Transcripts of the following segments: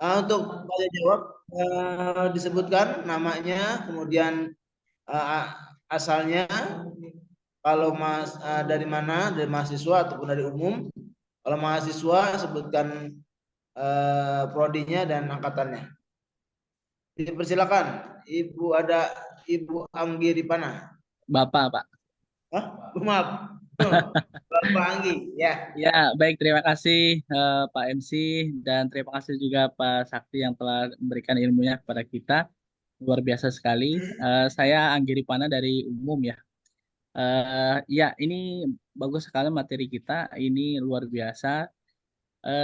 Untuk tanya jawab disebutkan namanya, kemudian eh, asalnya, kalau dari mana, dari mahasiswa ataupun dari umum. Kalau mahasiswa sebutkan prodinya dan angkatannya. Dipersilakan, Ibu Anggi Ripana. Bapak, Pak. Hah? Maaf. Bapak Anggi, ya. Ya, baik. Terima kasih Pak MC dan terima kasih juga Pak Sakti yang telah memberikan ilmunya kepada kita. Luar biasa sekali. Saya Anggi Ripana dari Umum ya. Ya, ini bagus sekali materi kita. Ini luar biasa.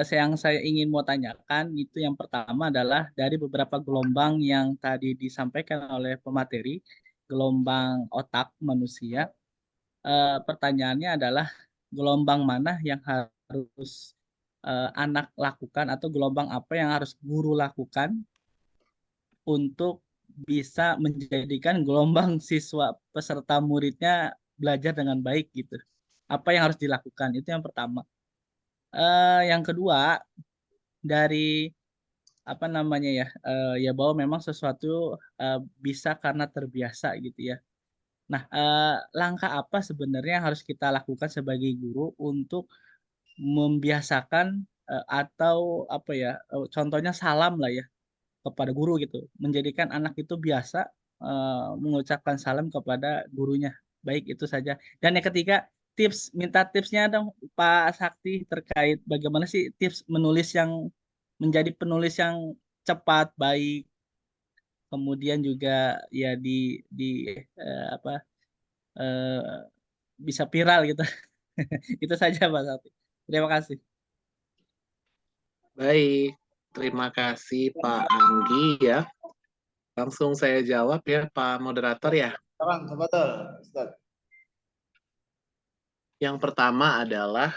Yang saya ingin mau tanyakan itu yang pertama adalah dari beberapa gelombang yang tadi disampaikan oleh pemateri, gelombang otak manusia. Pertanyaannya adalah gelombang mana yang harus anak lakukan atau gelombang apa yang harus guru lakukan untuk bisa menjadikan gelombang siswa peserta muridnya belajar dengan baik gitu. Apa yang harus dilakukan? Itu yang pertama. Yang kedua, dari apa namanya ya, ya bahwa memang sesuatu bisa karena terbiasa gitu ya. Nah, langkah apa sebenarnya yang harus kita lakukan sebagai guru untuk membiasakan atau apa ya, contohnya salam lah ya kepada guru gitu, menjadikan anak itu biasa mengucapkan salam kepada gurunya. Baik, itu saja. Dan yang ketiga, minta tipsnya dong Pak Sakti terkait bagaimana sih tips menulis yang menjadi penulis yang cepat, baik, kemudian juga ya di apa eh, bisa viral gitu. Itu saja Pak Sakti. Terima kasih. Baik, terima kasih Pak Anggi ya. Langsung saya jawab ya Pak Moderator ya. Sekarang, betul, Ustaz. Yang pertama adalah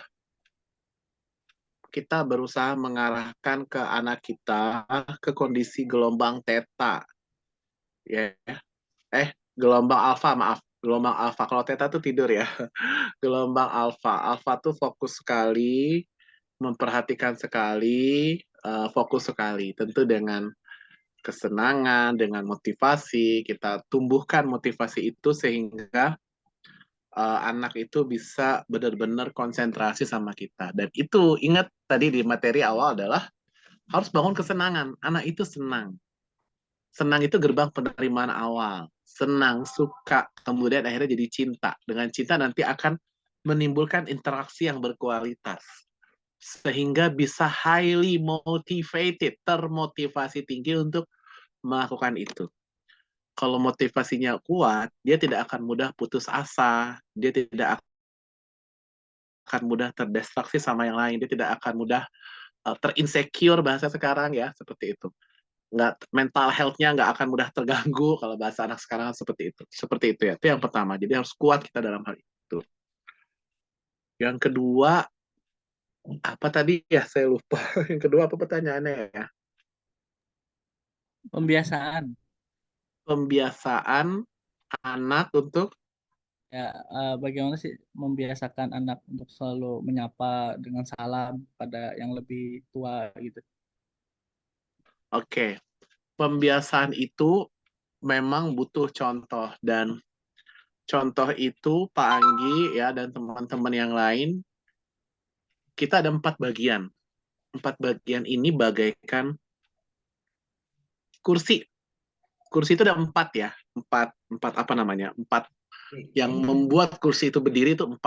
kita berusaha mengarahkan ke anak kita ke kondisi gelombang theta. Ya, gelombang alfa, maaf. Gelombang alfa. Kalau theta tuh tidur ya. Gelombang alfa. Alfa tuh fokus sekali, memperhatikan sekali, fokus sekali. Tentu dengan kesenangan, dengan motivasi, kita tumbuhkan motivasi itu sehingga anak itu bisa benar-benar konsentrasi sama kita. Dan itu ingat tadi di materi awal adalah harus bangun kesenangan. Anak itu senang. Senang itu gerbang penerimaan awal. Senang, suka, kemudian akhirnya jadi cinta. Dengan cinta nanti akan menimbulkan interaksi yang berkualitas. Sehingga bisa highly motivated, termotivasi tinggi untuk melakukan itu. Kalau motivasinya kuat, dia tidak akan mudah putus asa, dia tidak akan mudah terdistraksi sama yang lain, dia tidak akan mudah terinsecure bahasa sekarang ya, seperti itu. Nggak, mental health-nya nggak akan mudah terganggu kalau bahasa anak sekarang seperti itu ya. Itu yang pertama, jadi harus kuat kita dalam hal itu. Yang kedua, apa tadi ya, saya lupa. Yang kedua apa pertanyaannya ya? Pembiasaan. Pembiasaan anak untuk Ya, bagaimana sih membiasakan anak untuk selalu menyapa dengan salam pada yang lebih tua gitu. oke. Pembiasaan itu memang butuh contoh, dan contoh itu Pak Anggi ya dan teman-teman yang lain, kita ada 4 bagian. 4 bagian ini bagaikan kursi. Kursi itu ada 4 ya. Empat apa namanya? 4 yang membuat kursi itu berdiri itu 4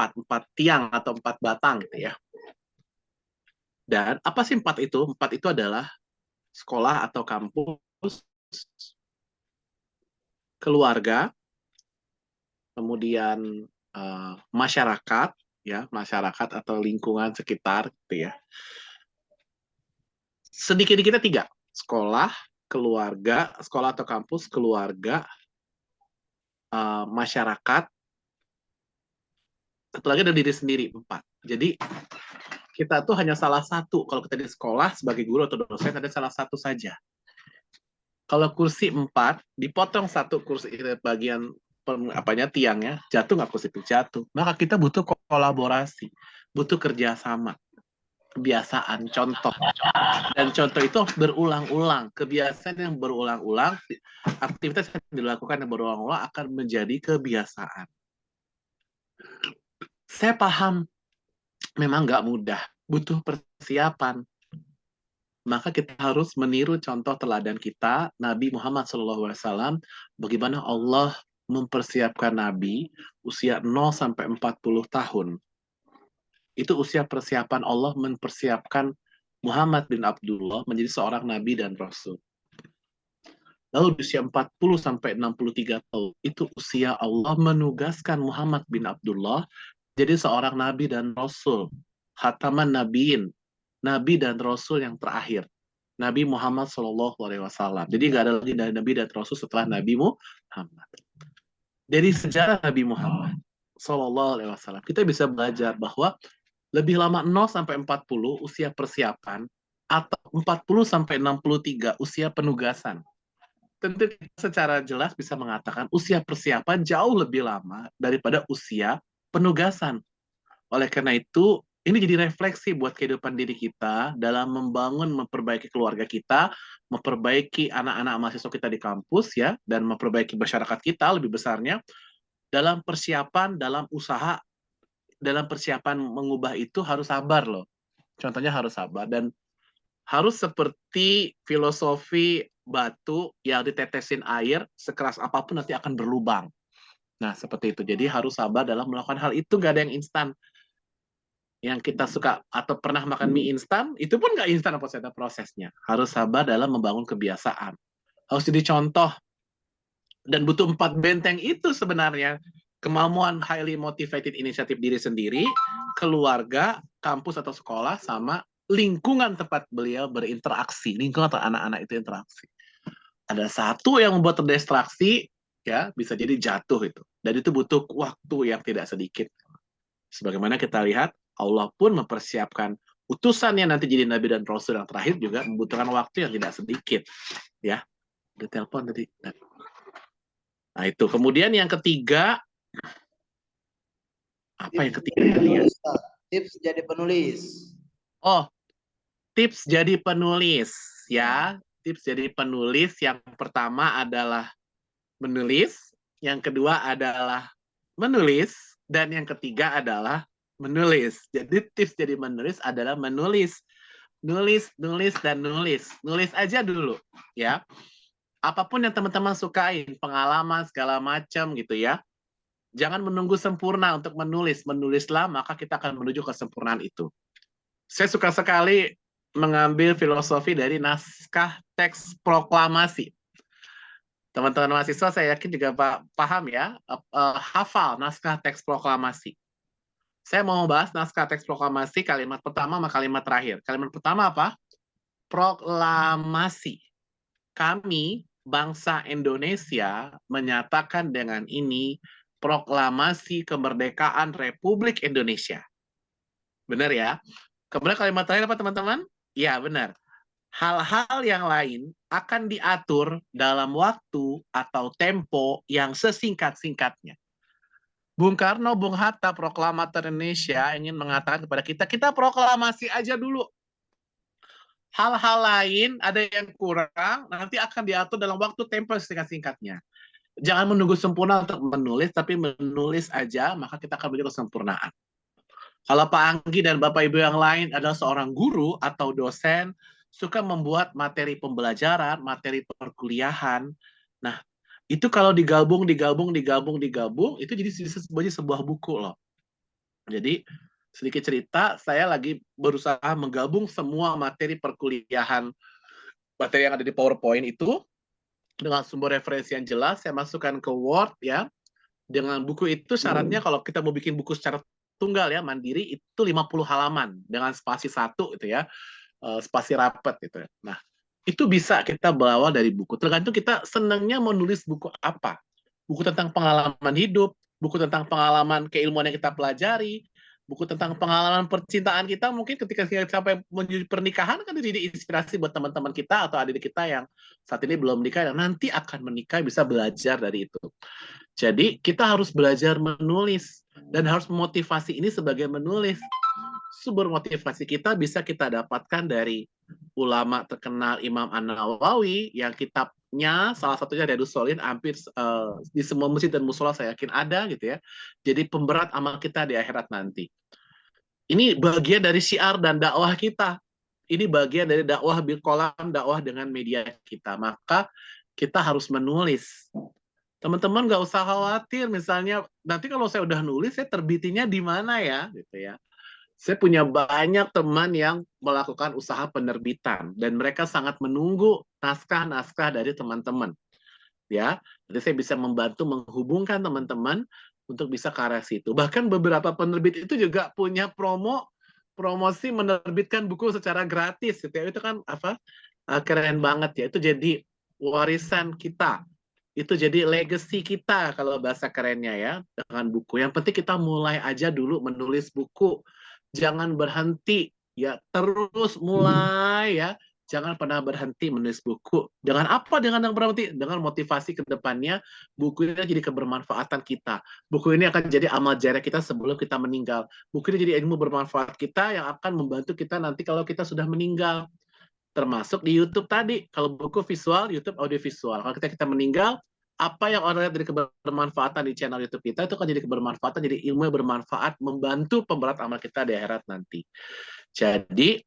tiang atau 4 batang gitu ya. Dan apa sih 4 itu? 4 itu adalah sekolah atau kampus, keluarga, kemudian masyarakat, ya masyarakat atau lingkungan sekitar, gitu ya. Sedikit-dikitnya 3, sekolah, keluarga, sekolah atau kampus, keluarga, masyarakat, satu lagi ada diri sendiri, 4. Jadi kita tuh hanya salah satu. Kalau kita di sekolah sebagai guru atau dosen ada salah satu saja. Kalau kursi 4, dipotong satu kursi bagian apanya tiangnya, jatuh nggak kursi itu? Jatuh. Maka kita butuh kolaborasi, butuh kerjasama. kebiasaan, contoh. Dan contoh itu harus berulang-ulang. Kebiasaan yang berulang-ulang, aktivitas yang dilakukan yang berulang-ulang akan menjadi kebiasaan. Saya paham, memang nggak mudah, butuh persiapan. Maka kita harus meniru contoh teladan kita, Nabi Muhammad SAW, bagaimana Allah mempersiapkan Nabi usia 0 sampai 40 tahun. Itu usia persiapan Allah mempersiapkan Muhammad bin Abdullah menjadi seorang Nabi dan Rasul. Lalu di usia 40 sampai 63 tahun, itu usia Allah menugaskan Muhammad bin Abdullah jadi seorang Nabi dan Rasul. Khataman Nabiin, Nabi dan Rasul yang terakhir. Nabi Muhammad SAW. Jadi nggak ada lagi Nabi dan Rasul setelah Nabi Muhammad. Dari sejarah Nabi Muhammad SAW, kita bisa belajar bahwa lebih lama 0 sampai 40 usia persiapan atau 40 sampai 63 usia penugasan. Tentu secara jelas bisa mengatakan usia persiapan jauh lebih lama daripada usia penugasan. Oleh karena itu, ini jadi refleksi buat kehidupan diri kita dalam membangun, memperbaiki keluarga kita, memperbaiki anak-anak mahasiswa kita di kampus, ya, dan memperbaiki masyarakat kita lebih besarnya, dalam persiapan, dalam usaha, dalam persiapan mengubah itu harus sabar loh. Contohnya harus sabar, dan harus seperti filosofi batu yang ditetesin air, sekeras apapun nanti akan berlubang. Nah, seperti itu. Jadi harus sabar dalam melakukan hal itu, nggak ada yang instan. Yang kita suka atau pernah makan mie instan, itu pun nggak instan prosesnya. Harus sabar dalam membangun kebiasaan. Harus jadi contoh. Dan butuh 4 benteng itu sebenarnya. Kemampuan highly motivated inisiatif diri sendiri, keluarga, kampus atau sekolah, sama lingkungan tempat beliau berinteraksi. Lingkungan atau anak-anak itu interaksi. Ada satu yang membuat terdistraksi, ya bisa jadi jatuh itu. Dan itu butuh waktu yang tidak sedikit. Sebagaimana kita lihat, Allah pun mempersiapkan utusannya nanti jadi Nabi dan Rasul yang terakhir juga membutuhkan waktu yang tidak sedikit. Ya, ada telepon tadi. Nah itu. Kemudian yang ketiga, apa yang ketiga? Tips jadi penulis. Oh, tips jadi penulis. Ya, tips jadi penulis yang pertama adalah menulis, yang kedua adalah menulis, dan yang ketiga adalah menulis. Jadi tips jadi menulis adalah menulis. Nulis, dan nulis. Nulis aja dulu, ya. Apapun yang teman-teman sukain, pengalaman, segala macam gitu ya. Jangan menunggu sempurna untuk menulis. Menulislah, maka kita akan menuju kesempurnaan itu. Saya suka sekali mengambil filosofi dari naskah teks proklamasi. Teman-teman mahasiswa saya yakin juga paham ya, hafal naskah teks proklamasi. Saya mau bahas naskah teks proklamasi kalimat pertama sama kalimat terakhir. Kalimat pertama apa? Proklamasi. Kami, bangsa Indonesia, menyatakan dengan ini proklamasi kemerdekaan Republik Indonesia. Benar ya? Kemudian kalimat terakhir apa teman-teman? Ya, benar. Hal-hal yang lain akan diatur dalam waktu atau tempo yang sesingkat-singkatnya. Bung Karno, Bung Hatta, proklamator Indonesia ingin mengatakan kepada kita, kita proklamasi aja dulu. Hal-hal lain ada yang kurang, nanti akan diatur dalam waktu tempo singkat-singkatnya. Jangan menunggu sempurna untuk menulis, tapi menulis aja, maka kita akan menuju kesempurnaan. Kalau Pak Anggi dan Bapak Ibu yang lain adalah seorang guru atau dosen, suka membuat materi pembelajaran, materi perkuliahan. Nah, itu kalau digabung, itu jadi sebuah buku loh. Jadi, sedikit cerita, saya lagi berusaha menggabung semua materi perkuliahan, materi yang ada di PowerPoint itu, dengan sumber referensi yang jelas, saya masukkan ke Word, ya. Dengan buku itu syaratnya kalau kita mau bikin buku secara tunggal, ya, mandiri, itu 50 halaman, dengan spasi 1, gitu ya, spasi rapat, gitu. Nah, itu bisa kita bawa dari buku. Tergantung kita senangnya menulis buku apa. Buku tentang pengalaman hidup, buku tentang pengalaman keilmuan yang kita pelajari, buku tentang pengalaman percintaan kita, mungkin ketika kita sampai menuju pernikahan, kan jadi inspirasi buat teman-teman kita atau adik kita yang saat ini belum menikah, dan nanti akan menikah bisa belajar dari itu. Jadi, kita harus belajar menulis, dan harus memotivasi ini sebagai menulis. sumber motivasi kita bisa kita dapatkan dari ulama terkenal Imam An-Nawawi yang kitabnya salah satunya Riyadhus Shalihin, hampir di semua masjid dan musola saya yakin ada gitu ya. Jadi pemberat amal kita di akhirat nanti. Ini bagian dari syiar dan dakwah kita. Ini bagian dari dakwah bil qalam, dakwah dengan media kita. Maka kita harus menulis. Teman-teman nggak usah khawatir, misalnya nanti kalau saya udah nulis, saya terbitinya di mana ya, gitu ya. Saya punya banyak teman yang melakukan usaha penerbitan dan mereka sangat menunggu naskah-naskah dari teman-teman. Ya, jadi saya bisa membantu menghubungkan teman-teman untuk bisa ke arah situ. Bahkan beberapa penerbit itu juga punya promosi menerbitkan buku secara gratis, gitu ya. Itu kan apa? Keren banget ya. Itu jadi warisan kita. Itu jadi legacy kita kalau bahasa kerennya ya, dengan buku. Yang penting kita mulai aja dulu menulis buku. Jangan berhenti ya, terus mulai ya. Jangan pernah berhenti menulis buku. Dengan apa? Dengan yang berhenti? Dengan motivasi ke depannya, buku ini jadi kebermanfaatan kita. Buku ini akan jadi amal jariah kita sebelum kita meninggal. Buku ini jadi ilmu bermanfaat kita yang akan membantu kita nanti kalau kita sudah meninggal. Termasuk di YouTube tadi. Kalau buku visual, YouTube audio visual. Kalau kita meninggal, apa yang orang lihat dari kebermanfaatan di channel YouTube kita, itu akan jadi kebermanfaatan, jadi ilmu yang bermanfaat, membantu pemberat amal kita di akhirat nanti. Jadi,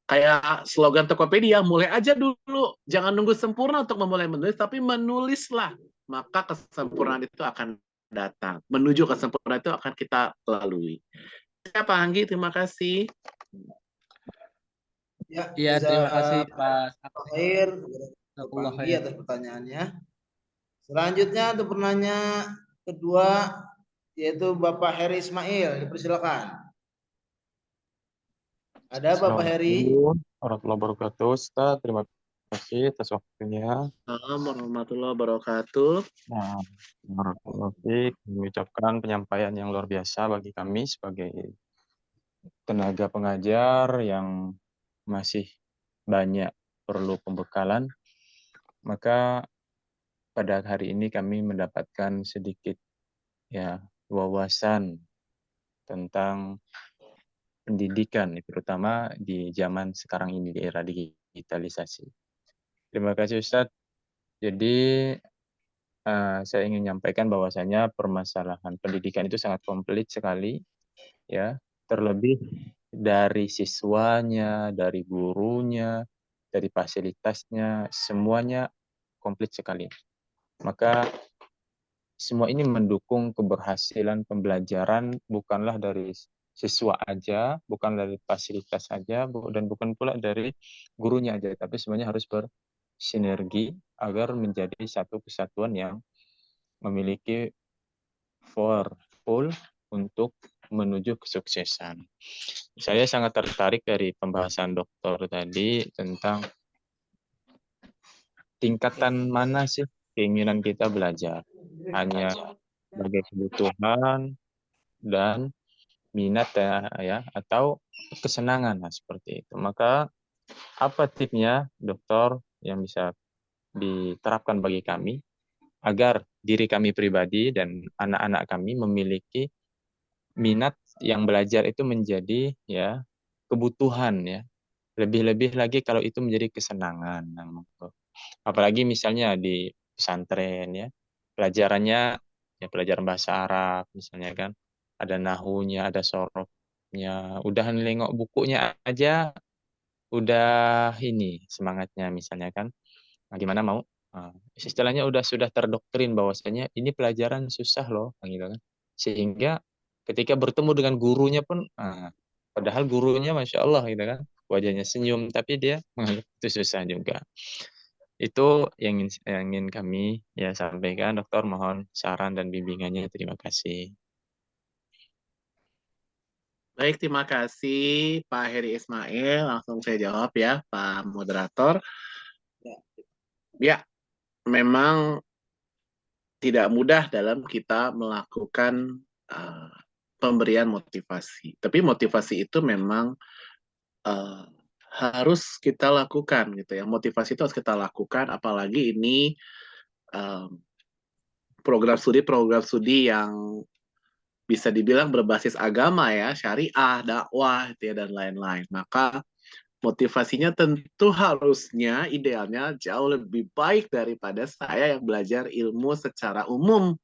kayak slogan Tokopedia, mulai aja dulu. Jangan nunggu sempurna untuk memulai menulis, tapi menulislah. Maka kesempurnaan itu akan datang. Menuju kesempurnaan itu akan kita lalui. Ya, Pak Anggi, terima kasih. Ya, Iya, terima kasih Pak Sakti. Khair, Pak Jazakallah Anggi khair. atas pertanyaannya. Selanjutnya untuk penanya kedua yaitu Bapak Heri Ismail, dipersilakan. Ada Bapak Heri? Assalamualaikum warahmatullahi wabarakatuh. Ustaz, terima kasih atas waktunya. Assalamualaikum warahmatullahi wabarakatuh. Nah, warahmatullahi mengucapkan penyampaian yang luar biasa bagi kami sebagai tenaga pengajar yang masih banyak perlu pembekalan. Maka pada hari ini kami mendapatkan sedikit ya wawasan tentang pendidikan, terutama di zaman sekarang ini, di era digitalisasi. Terima kasih Ustadz. Jadi saya ingin menyampaikan bahwasanya permasalahan pendidikan itu sangat komplit sekali, ya. Terlebih dari siswanya, dari gurunya, dari fasilitasnya, semuanya komplit sekali. Maka semua ini mendukung keberhasilan pembelajaran bukanlah dari siswa aja, bukan dari fasilitas saja, dan bukan pula dari gurunya aja, tapi semuanya harus bersinergi agar menjadi satu kesatuan yang memiliki powerful untuk menuju kesuksesan. Saya sangat tertarik dari pembahasan dokter tadi tentang tingkatan mana sih keinginan kita belajar. Hanya sebagai kebutuhan dan minat ya atau kesenangan seperti itu. Maka apa tipsnya dokter yang bisa diterapkan bagi kami agar diri kami pribadi dan anak-anak kami memiliki minat yang belajar itu menjadi ya kebutuhan ya. Lebih-lebih lagi kalau itu menjadi kesenangan. Apalagi misalnya di pesantren ya. Pelajarannya ya pelajaran bahasa Arab misalnya kan. Ada nahunya, ada sorofnya. Udah nengok bukunya aja udah ini semangatnya misalnya kan. Nah, gimana mau istilahnya sudah terdoktrin bahwasanya ini pelajaran susah loh gitu kan, sehingga ketika bertemu dengan gurunya pun padahal gurunya masya Allah gitu kan wajahnya senyum tapi dia menganggap itu susah juga. Itu yang ingin kami ya sampaikan. Dokter, mohon saran dan bimbingannya, terima kasih. Baik, terima kasih Pak Heri Ismail. Langsung saya jawab ya, Pak Moderator. Ya, memang tidak mudah dalam kita melakukan pemberian motivasi. Tapi motivasi itu memang harus kita lakukan gitu ya. Motivasi itu harus kita lakukan, apalagi ini program studi yang bisa dibilang berbasis agama ya, syariah, dakwah, gitu ya, dan lain-lain. Maka motivasinya tentu harusnya idealnya jauh lebih baik daripada saya yang belajar ilmu secara umum,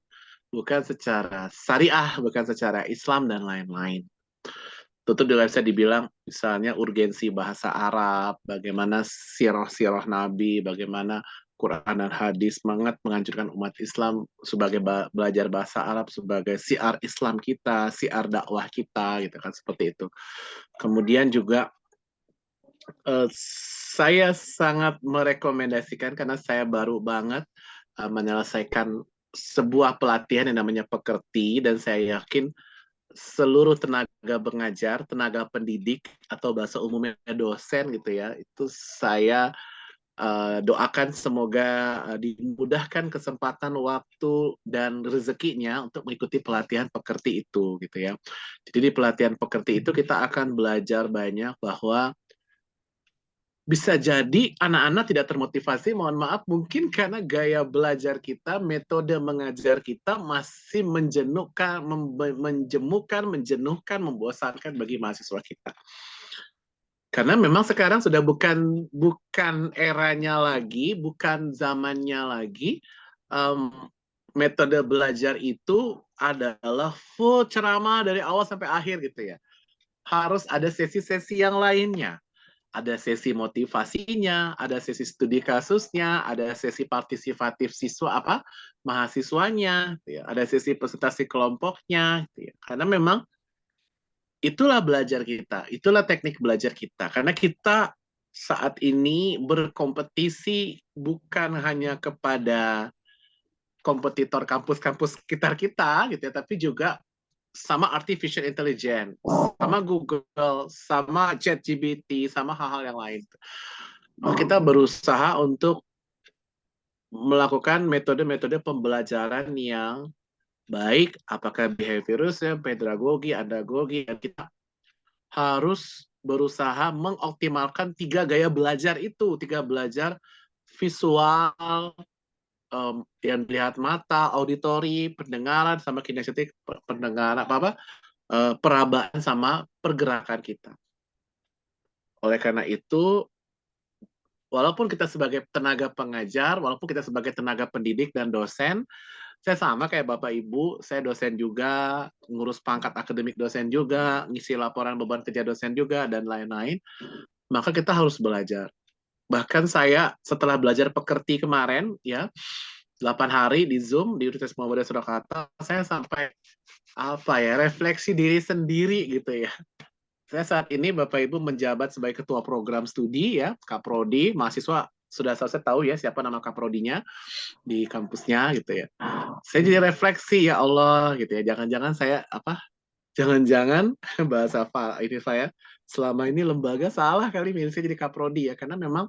bukan secara syariah, bukan secara Islam dan lain-lain. Tentu juga bisa dibilang misalnya urgensi bahasa Arab, bagaimana sirah-sirah Nabi, bagaimana Quran dan hadis sangat menganjurkan umat Islam sebagai belajar bahasa Arab sebagai siar Islam kita, siar dakwah kita, gitu kan, seperti itu. Kemudian juga saya sangat merekomendasikan karena saya baru banget menyelesaikan sebuah pelatihan yang namanya Pekerti, dan saya yakin seluruh tenaga pengajar, tenaga pendidik, atau bahasa umumnya dosen gitu ya, itu saya doakan semoga dimudahkan kesempatan, waktu, dan rezekinya untuk mengikuti pelatihan Pekerti itu gitu ya. Jadi di pelatihan Pekerti itu kita akan belajar banyak bahwa bisa jadi anak-anak tidak termotivasi, mohon maaf, mungkin karena gaya belajar kita, metode mengajar kita masih menjenuhkan, menjenuhkan, membosankan bagi mahasiswa kita. Karena memang sekarang sudah bukan eranya lagi, bukan zamannya lagi. Metode belajar itu adalah full ceramah dari awal sampai akhir gitu ya. Harus ada sesi-sesi yang lainnya. Ada sesi motivasinya, ada sesi studi kasusnya, ada sesi partisipatif mahasiswanya, ada sesi presentasi kelompoknya, karena memang itulah belajar kita, itulah teknik belajar kita, karena kita saat ini berkompetisi bukan hanya kepada kompetitor kampus-kampus sekitar kita, gitu ya, tapi juga sama artificial intelligence, sama Google, sama ChatGPT, sama hal-hal yang lain. Kita berusaha untuk melakukan metode-metode pembelajaran yang baik, apakah behaviorist, pedagogi, andragogi, dan kita harus berusaha mengoptimalkan 3 gaya belajar itu, 3 belajar visual, yang dilihat mata, auditori, pendengaran, sama kinestetik, pendengaran, perabaan sama pergerakan kita. Oleh karena itu, walaupun kita sebagai tenaga pengajar, walaupun kita sebagai tenaga pendidik dan dosen, saya sama kayak Bapak Ibu, saya dosen juga, ngurus pangkat akademik dosen juga, ngisi laporan beban kerja dosen juga, dan lain-lain, maka kita harus belajar. Bahkan saya setelah belajar Pekerti kemarin, ya, 8 hari di Zoom, di Universitas Muhammadiyah Surakarta, saya sampai refleksi diri sendiri gitu ya. Saya saat ini Bapak Ibu menjabat sebagai ketua program studi ya, Kaprodi, mahasiswa sudah selesai tahu ya siapa nama Kaprodinya di kampusnya gitu ya. Saya jadi refleksi, ya Allah gitu ya. Jangan-jangan bahasa ini saya selama ini lembaga salah kali milih saya jadi Kaprodi ya, karena memang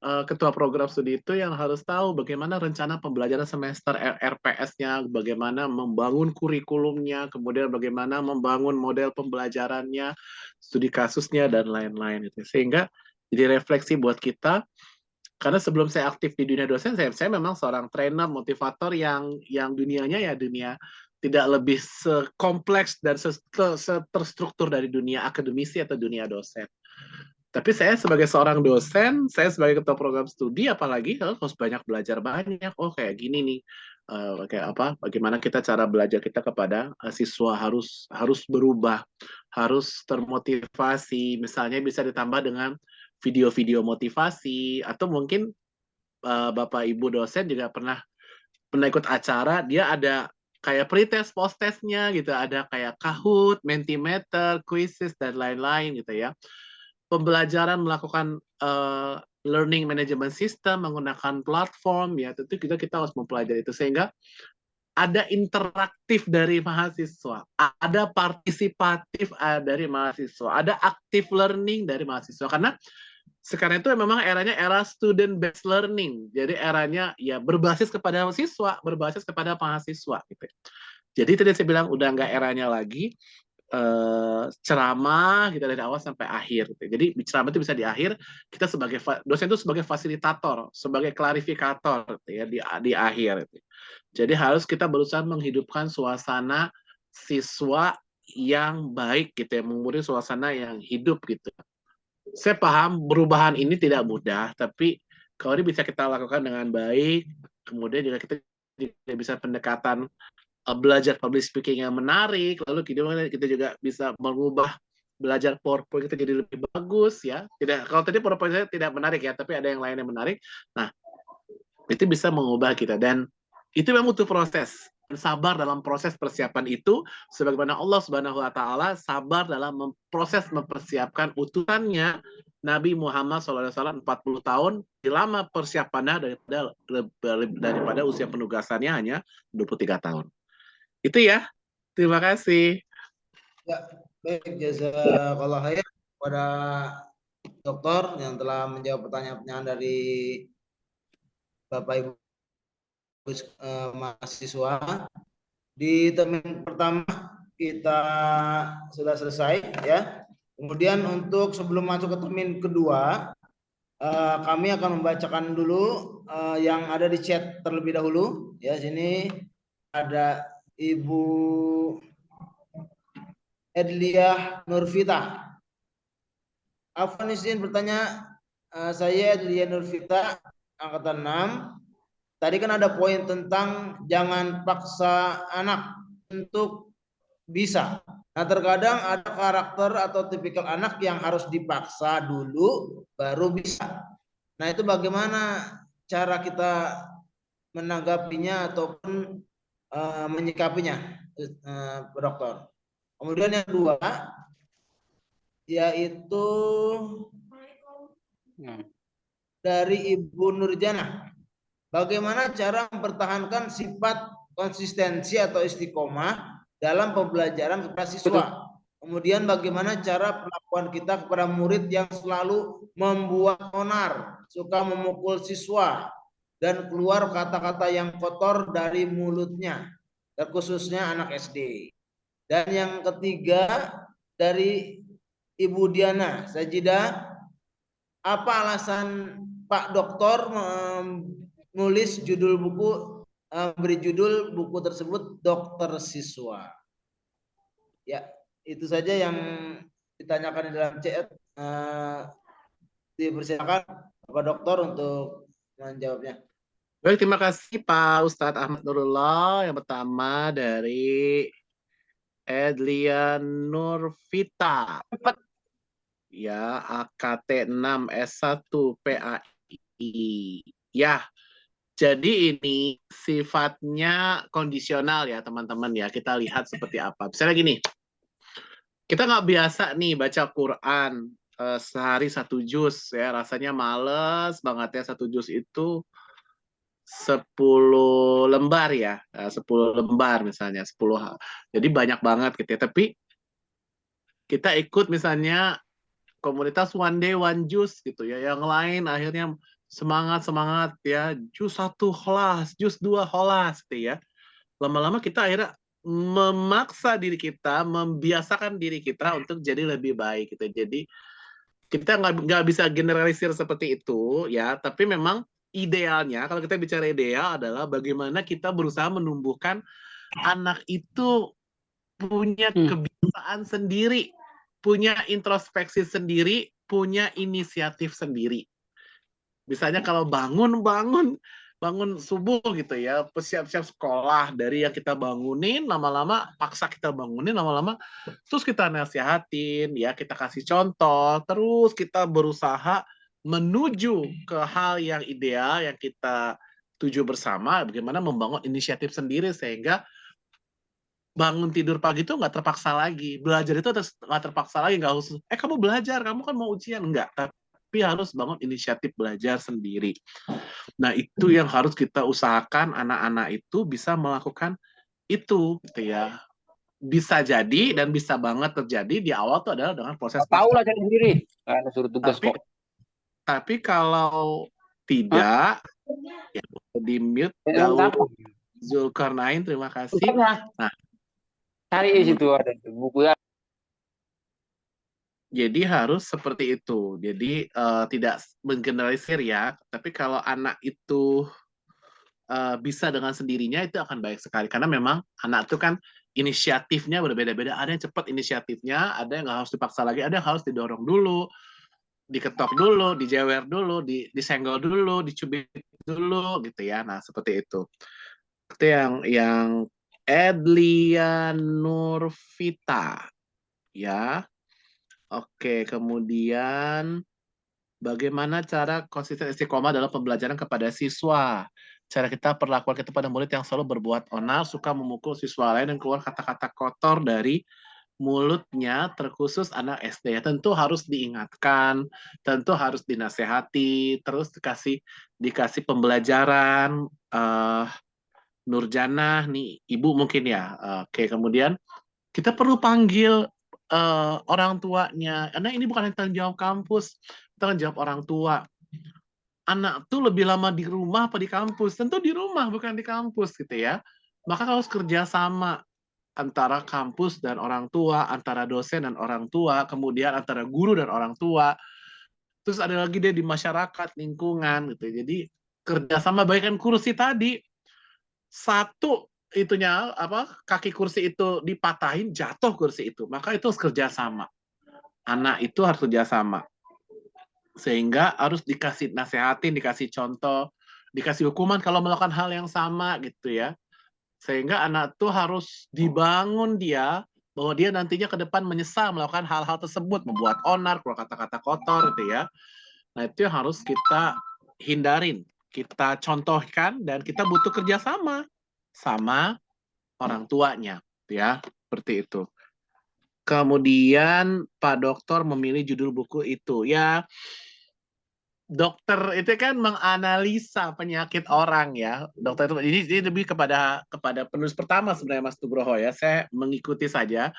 ketua program studi itu yang harus tahu bagaimana rencana pembelajaran semester RPS-nya, bagaimana membangun kurikulumnya, kemudian bagaimana membangun model pembelajarannya, studi kasusnya, dan lain-lain. Sehingga jadi refleksi buat kita, karena sebelum saya aktif di dunia dosen, saya memang seorang trainer, motivator yang dunianya ya dunia tidak lebih sekompleks dan terstruktur dari dunia akademisi atau dunia dosen. Tapi saya sebagai seorang dosen, saya sebagai ketua program studi, apalagi harus banyak belajar banyak. Oh kayak gini nih, kayak apa? Bagaimana kita cara belajar kita kepada siswa harus berubah, harus termotivasi. Misalnya bisa ditambah dengan video-video motivasi, atau mungkin Bapak Ibu dosen juga pernah ikut acara, dia ada kayak pretest, post-testnya gitu, ada kayak Kahoot, Mentimeter, quizzes, dan lain-lain gitu ya. Pembelajaran melakukan learning management system menggunakan platform ya, tentu kita harus mempelajari itu, sehingga ada interaktif dari mahasiswa, ada partisipatif dari mahasiswa, ada active learning dari mahasiswa, karena sekarang itu memang eranya era student based learning, jadi eranya ya berbasis kepada siswa, berbasis kepada mahasiswa gitu. Jadi tadi saya bilang udah nggak eranya lagi ceramah kita dari awal sampai akhir. Jadi ceramah itu bisa di akhir, kita sebagai dosen itu sebagai fasilitator, sebagai klarifikator ya di akhir. Jadi harus kita berusaha menghidupkan suasana siswa yang baik gitu ya, memberi suasana yang hidup gitu. Saya paham perubahan ini tidak mudah, tapi kalau ini bisa kita lakukan dengan baik, kemudian juga kita tidak bisa pendekatan belajar public speaking yang menarik, lalu kita juga bisa mengubah belajar PowerPoint kita jadi lebih bagus ya. Tidak, kalau tadi PowerPoint saya tidak menarik ya, tapi ada yang lain yang menarik. Nah, itu bisa mengubah kita dan itu memang butuh proses. Sabar dalam proses persiapan itu, sebagaimana Allah Subhanahu wa Ta'ala sabar dalam mempersiapkan utusannya Nabi Muhammad SAW 40 tahun, lama persiapannya daripada usia penugasannya hanya 23 tahun. Itu ya. Terima kasih. Ya, baik, jazakallah khair kepada dokter yang telah menjawab pertanyaan-pertanyaan dari Bapak Ibu mahasiswa. Di termin pertama kita sudah selesai ya. Kemudian untuk sebelum masuk ke termin kedua, kami akan membacakan dulu yang ada di chat terlebih dahulu. Ya, sini ada Ibu Edliah Nurvita. Afwan izin bertanya, saya Edliah Nurvita, angkatan 6. Tadi kan ada poin tentang jangan paksa anak untuk bisa. Nah, terkadang ada karakter atau tipikal anak yang harus dipaksa dulu baru bisa. Nah, itu bagaimana cara kita menanggapinya ataupun menyikapinya, dokter. Kemudian yang kedua yaitu dari Ibu Nurjana. Bagaimana cara mempertahankan sifat konsistensi atau istiqomah dalam pembelajaran kepada siswa? Kemudian bagaimana cara perlakuan kita kepada murid yang selalu membuat onar, suka memukul siswa, dan keluar kata-kata yang kotor dari mulutnya, terkhususnya anak SD. Dan yang ketiga dari Ibu Diana Sajidah, apa alasan Pak Dokter nulis judul buku, beri judul buku tersebut Dokter Siswa? Ya, itu saja yang ditanyakan di dalam chat. Dipersilakan Pak Dokter untuk menjawabnya. Baik, terima kasih Pak Ustadz Ahmad Nurullah. Yang pertama dari Edlian Nurvita. Ya, AKT 6 S1 PAI. Ya, jadi ini sifatnya kondisional ya teman-teman ya. Kita lihat seperti apa. Misalnya gini, kita nggak biasa nih baca Quran sehari 1 juz ya. Rasanya males banget ya 1 juz itu 10 lembar ya. 10 lembar misalnya. 10. Jadi banyak banget gitu ya. Tapi kita ikut misalnya komunitas one day one juice gitu ya, yang lain akhirnya semangat ya, jus 1 holas, jus 2 holas gitu ya. Lama-lama kita akhirnya memaksa diri kita, membiasakan diri kita untuk jadi lebih baik gitu. Jadi kita nggak bisa generalisir seperti itu ya, tapi memang idealnya kalau kita bicara ideal adalah bagaimana kita berusaha menumbuhkan anak itu punya kebiasaan sendiri, punya introspeksi sendiri, punya inisiatif sendiri. Misalnya kalau bangun subuh gitu ya, siap-siap sekolah, dari yang kita bangunin, lama-lama paksa kita bangunin, lama-lama terus kita nasihatin, ya kita kasih contoh, terus kita berusaha menuju ke hal yang ideal yang kita tuju bersama, bagaimana membangun inisiatif sendiri sehingga bangun tidur pagi itu nggak terpaksa lagi, belajar itu nggak terpaksa lagi, nggak harus kamu belajar, kamu kan mau ujian, enggak, tapi harus bangun inisiatif belajar sendiri. Nah, itu yang harus kita usahakan anak-anak itu bisa melakukan itu gitu ya. Bisa jadi dan bisa banget terjadi di awal tuh adalah dengan proses tahu lah cari sendiri karena suruh tugas kok. Tapi kalau tidak ya di mute Daud Zulkarnain, terima kasih. Nah, cari di situ ada buku ya. Jadi harus seperti itu. Jadi tidak menggeneralisir ya. Tapi kalau anak itu bisa dengan sendirinya itu akan baik sekali. Karena memang anak itu kan inisiatifnya berbeda-beda. Ada yang cepat inisiatifnya, ada yang nggak harus dipaksa lagi, ada yang harus didorong dulu, diketok dulu, dijewer dulu, disenggol dulu, dicubit dulu, gitu ya. Nah, seperti itu. Itu yang Edlian Nurvita, ya. Oke, kemudian bagaimana cara konsisten istiqomah dalam pembelajaran kepada siswa? Cara kita perlakuan kita pada murid yang selalu berbuat onar, suka memukul siswa lain dan keluar kata-kata kotor dari mulutnya, terkhusus anak SD. Ya, tentu harus diingatkan, tentu harus dinasehati, terus dikasih pembelajaran. Nurjanah nih, ibu mungkin ya. Oke, kemudian kita perlu panggil orang tuanya. Karena ini bukan tanggung jawab kampus, tanggung jawab orang tua. Anak tuh lebih lama di rumah apa di kampus? Tentu di rumah, bukan di kampus gitu ya. Maka harus kerja sama antara kampus dan orang tua, antara dosen dan orang tua, kemudian antara guru dan orang tua. Terus ada lagi dia di masyarakat, lingkungan gitu. Jadi kerjasama, baikkan kursi tadi. Satu itunya kaki kursi itu dipatahin, jatuh kursi itu. Maka itu harus kerjasama. Anak itu harus kerjasama. Sehingga harus dikasih nasehatin, dikasih contoh, dikasih hukuman kalau melakukan hal yang sama gitu ya. Sehingga anak tuh harus dibangun dia bahwa dia nantinya ke depan menyesal melakukan hal-hal tersebut, membuat onar, keluar kata-kata kotor gitu ya. Nah, itu yang harus kita hindarin, kita contohkan, dan kita butuh kerjasama sama orang tuanya ya, seperti itu. Kemudian Pak Dokter memilih judul buku itu ya. Dokter itu kan menganalisa penyakit orang ya. Dokter itu ini lebih kepada penulis pertama sebenarnya Mas Nugroho ya. Saya mengikuti saja,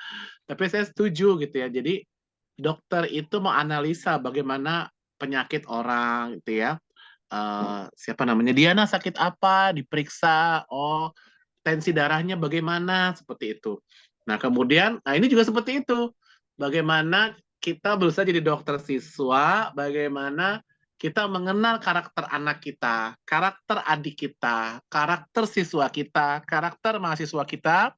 tapi saya setuju gitu ya. Jadi dokter itu menganalisa bagaimana penyakit orang gitu ya. Siapa namanya, Diana sakit apa, diperiksa, oh tensi darahnya bagaimana, seperti itu. Nah kemudian, nah ini juga seperti itu. Bagaimana kita berusaha jadi dokter siswa, bagaimana kita mengenal karakter anak kita, karakter adik kita, karakter siswa kita, karakter mahasiswa kita,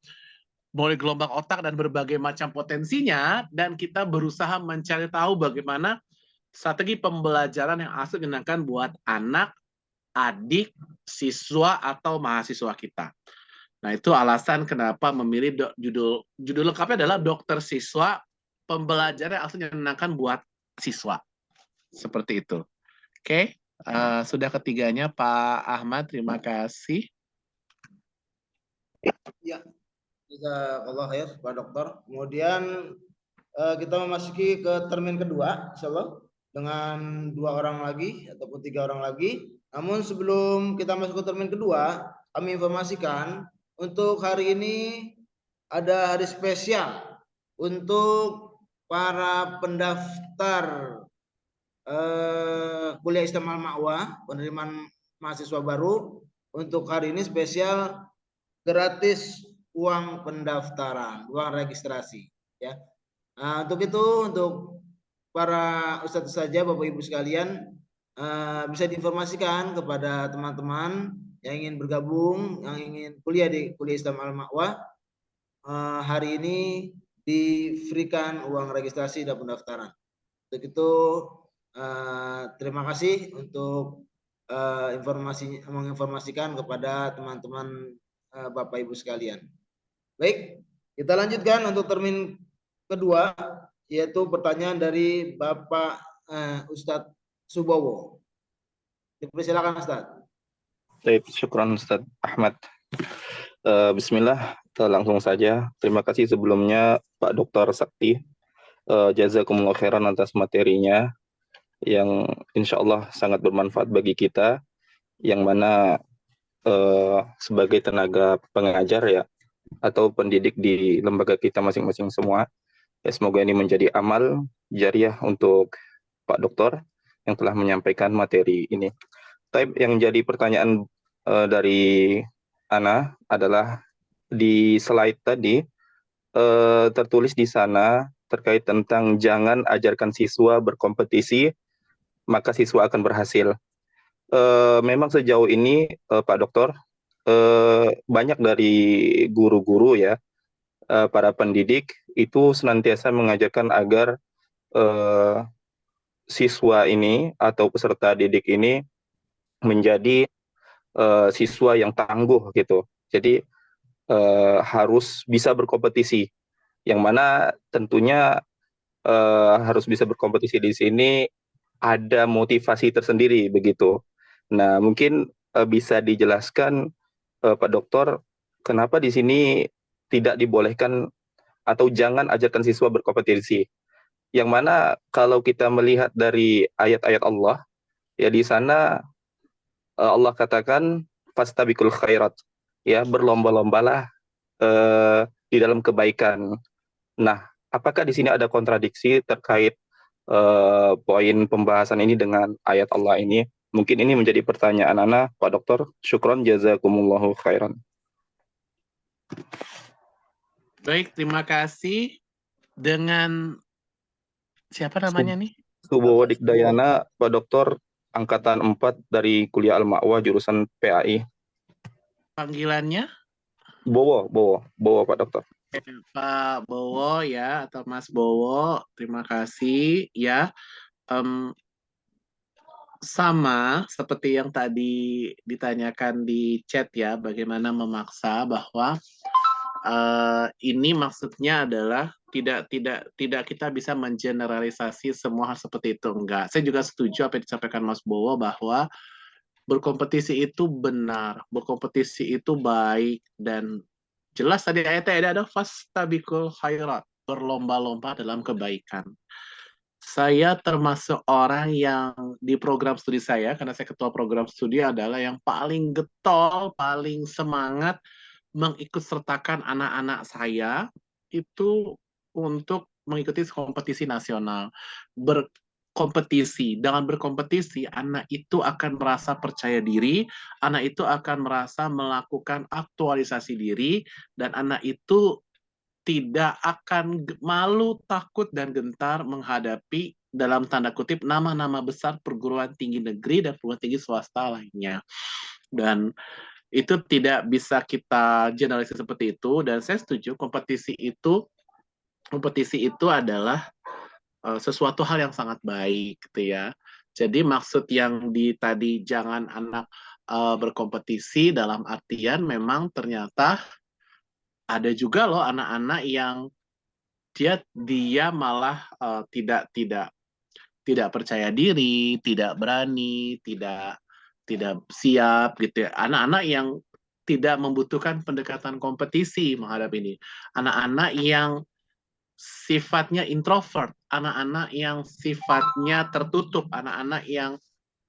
mulai gelombang otak dan berbagai macam potensinya, dan kita berusaha mencari tahu bagaimana strategi pembelajaran yang asli digunakan buat anak, adik, siswa, atau mahasiswa kita. Nah, itu alasan kenapa memilih judul lengkapnya adalah dokter siswa, pembelajaran yang asli digunakan buat siswa. Seperti itu. Oke, sudah ketiganya Pak Ahmad, terima kasih. Ya, jazakallah khair Pak Dokter. Kemudian kita memasuki ke termin kedua, insyaallah, dengan 2 orang lagi ataupun 3 orang lagi. Namun sebelum kita masuk ke termin kedua, kami informasikan untuk hari ini ada hari spesial untuk para pendaftar kuliah Islam Al-Ma'wa, penerimaan mahasiswa baru. Untuk hari ini spesial gratis uang pendaftaran, uang registrasi ya. Nah, untuk itu, untuk para ustadz saja, Bapak Ibu sekalian, bisa diinformasikan kepada teman-teman yang ingin bergabung, yang ingin kuliah di kuliah Islam Al-Ma'wa, hari ini diberikan uang registrasi dan pendaftaran. Untuk itu terima kasih untuk menginformasikan kepada teman-teman Bapak Ibu sekalian. Baik, kita lanjutkan untuk termin kedua, yaitu pertanyaan dari Bapak Ustadz Subowo. Silakan Ustadz. Baik, syukran Ustadz Ahmad. Bismillah, langsung saja. Terima kasih sebelumnya Pak Dr. Sakti. Jazakumullah khairan atas materinya yang insya Allah sangat bermanfaat bagi kita, yang mana sebagai tenaga pengajar ya, atau pendidik di lembaga kita masing-masing semua. Ya, semoga ini menjadi amal jariah untuk Pak Dokter yang telah menyampaikan materi ini. Yang jadi pertanyaan dari Ana adalah di slide tadi tertulis di sana terkait tentang jangan ajarkan siswa berkompetisi, maka siswa akan berhasil. Memang sejauh ini Pak Dokter, banyak dari guru-guru ya para pendidik itu senantiasa mengajarkan agar siswa ini atau peserta didik ini menjadi siswa yang tangguh gitu. Jadi harus bisa berkompetisi, yang mana tentunya harus bisa berkompetisi di sini ada motivasi tersendiri begitu. Nah, mungkin bisa dijelaskan Pak Dokter, kenapa di sini tidak dibolehkan atau jangan ajarkan siswa berkompetisi? Yang mana kalau kita melihat dari ayat-ayat Allah, ya di sana Allah katakan fastabiqul khairat, ya berlomba-lombalah di dalam kebaikan. Nah, apakah di sini ada kontradiksi terkait poin pembahasan ini dengan ayat Allah ini? Mungkin ini menjadi pertanyaan Ana, Pak Dokter. Syukron jazakumullahu khairan. Baik, terima kasih. Dengan siapa namanya nih? Subowo Dikdayana, Pak Dokter, angkatan 4 dari Kuliah Al-Ma'wa jurusan PAI. Panggilannya? Bowo Pak Dokter. Pak Bowo ya, atau Mas Bowo, terima kasih ya. Sama seperti yang tadi ditanyakan di chat ya, bagaimana memaksa bahwa ini maksudnya adalah tidak kita bisa mengeneralisasi semua hal seperti itu, enggak. Saya juga setuju apa yang disampaikan Mas Bowo bahwa berkompetisi itu benar, berkompetisi itu baik, dan jelas tadi ayatnya ada fastabiqul khairat, berlomba-lomba dalam kebaikan. Saya termasuk orang yang di program studi saya, karena saya ketua program studi, adalah yang paling getol, paling semangat mengikut sertakan anak-anak saya itu untuk mengikuti kompetisi nasional. Berkompetisi, dengan berkompetisi, anak itu akan merasa percaya diri, anak itu akan merasa melakukan aktualisasi diri, dan anak itu tidak akan malu, takut, dan gentar menghadapi dalam tanda kutip nama-nama besar perguruan tinggi negeri dan perguruan tinggi swasta lainnya. Dan itu tidak bisa kita generalisasi seperti itu, dan saya setuju kompetisi itu adalah sesuatu hal yang sangat baik gitu ya. Jadi maksud yang tadi jangan anak berkompetisi dalam artian memang ternyata ada juga loh anak-anak yang dia malah tidak percaya diri, tidak berani, tidak siap gitu ya. Anak-anak yang tidak membutuhkan pendekatan kompetisi menghadap ini. Anak-anak yang sifatnya introvert, anak-anak yang sifatnya tertutup, anak-anak yang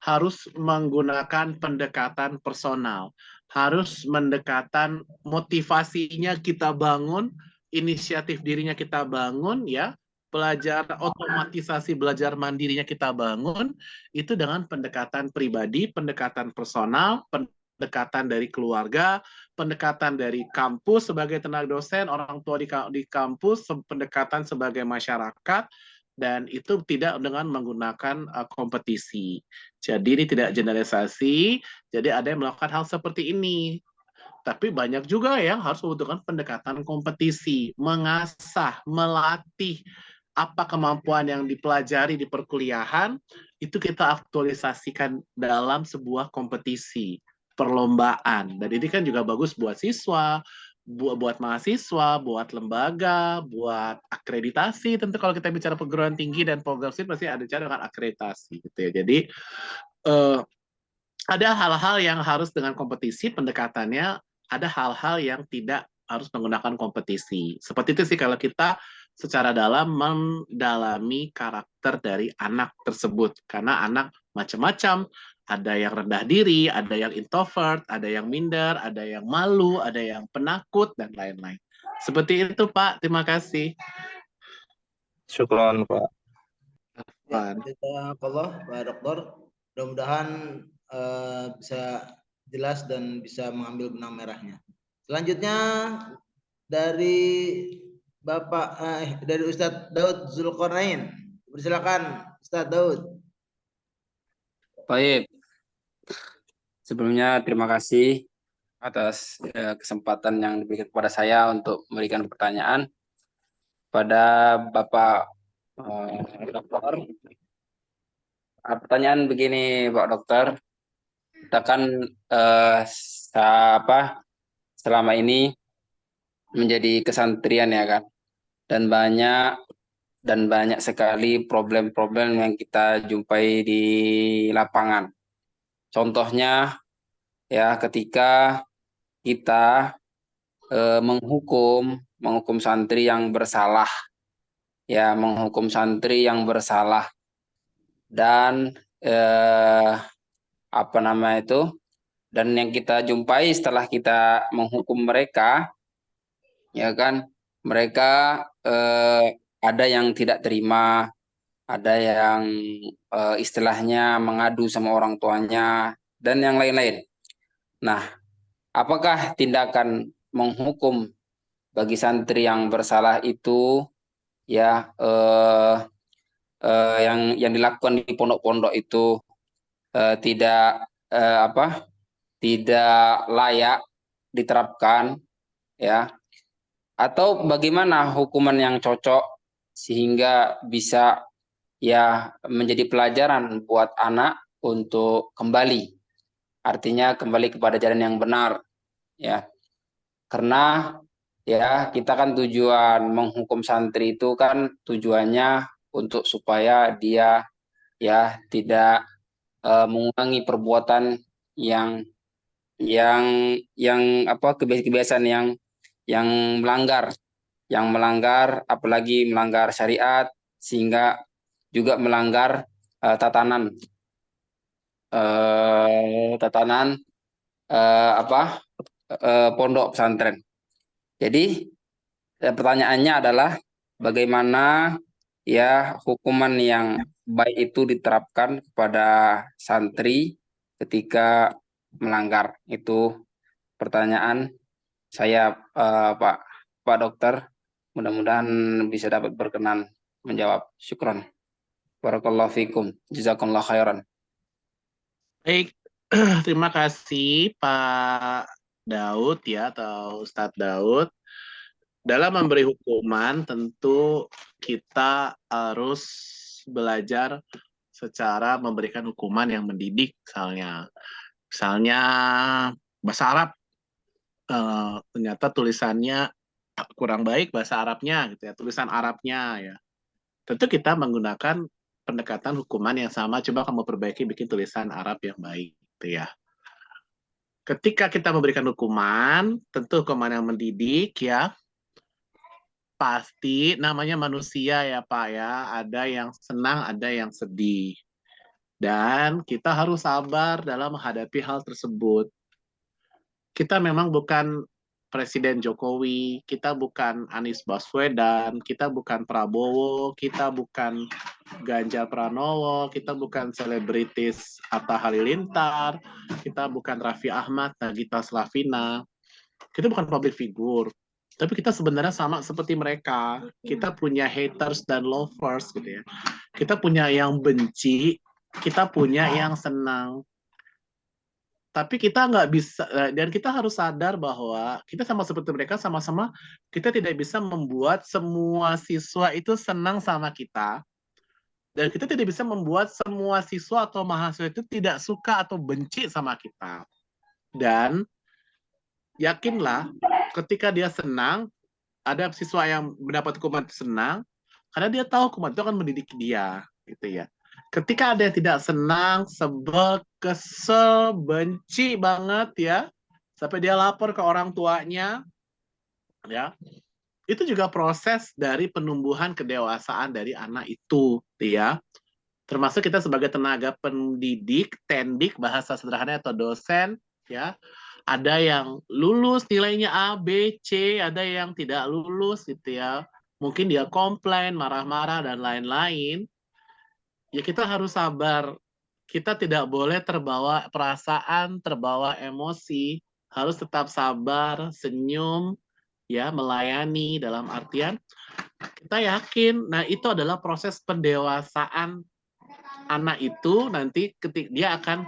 harus menggunakan pendekatan personal, harus mendekatan motivasinya kita bangun, inisiatif dirinya kita bangun ya, belajar otomatisasi belajar mandirinya kita bangun, itu dengan pendekatan pribadi, pendekatan personal, pendekatan dari keluarga, pendekatan dari kampus sebagai tenaga dosen, orang tua di kampus, pendekatan sebagai masyarakat, dan itu tidak dengan menggunakan kompetisi. Jadi ini tidak generalisasi, jadi ada yang melakukan hal seperti ini. Tapi banyak juga yang harus membutuhkan pendekatan kompetisi, mengasah, melatih apa kemampuan yang dipelajari di perkuliahan, itu kita aktualisasikan dalam sebuah kompetisi, perlombaan. Dan ini kan juga bagus buat siswa, buat mahasiswa, buat lembaga, buat akreditasi. Tentu kalau kita bicara perguruan tinggi dan program studi pasti ada cara dengan akreditasi gitu ya. Jadi ada hal-hal yang harus dengan kompetisi pendekatannya, ada hal-hal yang tidak harus menggunakan kompetisi. Seperti itu sih kalau kita secara dalam mendalami karakter dari anak tersebut. Karena anak macam-macam, ada yang rendah diri, ada yang introvert, ada yang minder, ada yang malu, ada yang penakut, dan lain-lain. Seperti itu, Pak. Terima kasih. Syukron, Pak. Jazakallah, Pak Dokter. Mudah-mudahan bisa jelas dan bisa mengambil benang merahnya. Selanjutnya dari Bapak dari Ustadz Daud Zulkarnain. Silakan Ustadz Daud. Baik. Sebelumnya terima kasih atas kesempatan yang diberikan kepada saya untuk memberikan pertanyaan pada Bapak Dokter. Pertanyaan begini, Pak Dokter. Kita kan selama ini menjadi kesantrian ya kan, dan banyak sekali problem-problem yang kita jumpai di lapangan. Contohnya ya ketika kita menghukum santri yang bersalah, ya menghukum santri yang bersalah, dan dan yang kita jumpai setelah kita menghukum mereka, ya kan, mereka ada yang tidak terima, ada yang istilahnya mengadu sama orang tuanya dan yang lain-lain. Nah, apakah tindakan menghukum bagi santri yang bersalah itu ya yang dilakukan di pondok-pondok itu tidak layak diterapkan ya, atau bagaimana hukuman yang cocok sehingga bisa ya menjadi pelajaran buat anak untuk kembali, artinya kembali kepada jalan yang benar ya. Karena ya kita kan tujuan menghukum santri itu kan tujuannya untuk supaya dia ya tidak mengulangi perbuatan yang kebiasaan yang melanggar, apalagi melanggar syariat, sehingga juga melanggar tatanan pondok pesantren. Jadi pertanyaannya adalah bagaimana ya hukuman yang baik itu diterapkan kepada santri ketika melanggar. Itu pertanyaan saya, Pak Dokter. Mudah-mudahan bisa dapat berkenan menjawab. Syukron. Barakallahu fikum. Jazakallahu khairan. Baik, terima kasih Pak Daud ya, atau Ustadz Daud. Dalam memberi hukuman tentu kita harus belajar secara memberikan hukuman yang mendidik. Misalnya bahasa Arab, ternyata tulisannya kurang baik bahasa Arabnya gitu ya, tulisan Arabnya ya. Tentu kita menggunakan pendekatan hukuman yang sama, coba kamu perbaiki bikin tulisan Arab yang baik gitu ya. Ketika kita memberikan hukuman, tentu hukuman yang mendidik ya, pasti namanya manusia ya Pak ya, ada yang senang, ada yang sedih. Dan kita harus sabar dalam menghadapi hal tersebut. Kita memang bukan Presiden Jokowi, kita bukan Anies Baswedan, kita bukan Prabowo, kita bukan Ganjar Pranowo, kita bukan selebritis Atta Halilintar, kita bukan Raffi Ahmad, Nagita Slavina, kita bukan public figure. Tapi kita sebenarnya sama seperti mereka. Kita punya haters dan lovers gitu ya. Kita punya yang benci, kita punya yang senang. Tapi kita nggak bisa, dan kita harus sadar bahwa kita sama seperti mereka, sama-sama kita tidak bisa membuat semua siswa itu senang sama kita. Dan kita tidak bisa membuat semua siswa atau mahasiswa itu tidak suka atau benci sama kita. Dan yakinlah, ketika dia senang, ada siswa yang mendapat hukuman senang, karena dia tahu hukuman itu akan mendidik dia, gitu ya. Ketika ada yang tidak senang, sebel, kesel, benci banget ya, sampai dia lapor ke orang tuanya, ya, itu juga proses dari penumbuhan kedewasaan dari anak itu, ya. Termasuk kita sebagai tenaga pendidik, tendik, bahasa sederhananya atau dosen, ya, ada yang lulus nilainya A, B, C, ada yang tidak lulus, gitu ya. Mungkin dia komplain, marah-marah, dan lain-lain. Ya kita harus sabar. Kita tidak boleh terbawa perasaan, terbawa emosi. Harus tetap sabar, senyum, ya, melayani dalam artian kita yakin. Nah, itu adalah proses pendewasaan anak itu nanti ketika dia akan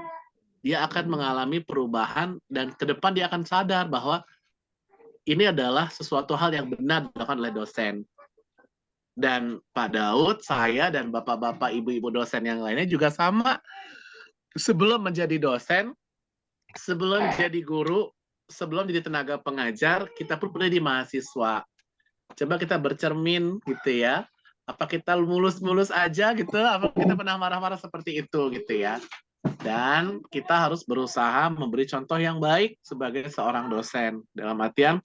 dia akan mengalami perubahan dan ke depan dia akan sadar bahwa ini adalah sesuatu hal yang benar dilakukan oleh dosen. Dan Pak Daud, saya dan bapak-bapak, ibu-ibu dosen yang lainnya juga sama. Sebelum menjadi dosen, sebelum jadi guru, sebelum jadi tenaga pengajar, kita pun pernah di mahasiswa. Coba kita bercermin gitu ya. Apa kita mulus-mulus aja gitu? Apa kita pernah marah-marah seperti itu gitu ya? Dan kita harus berusaha memberi contoh yang baik sebagai seorang dosen. Dalam artian,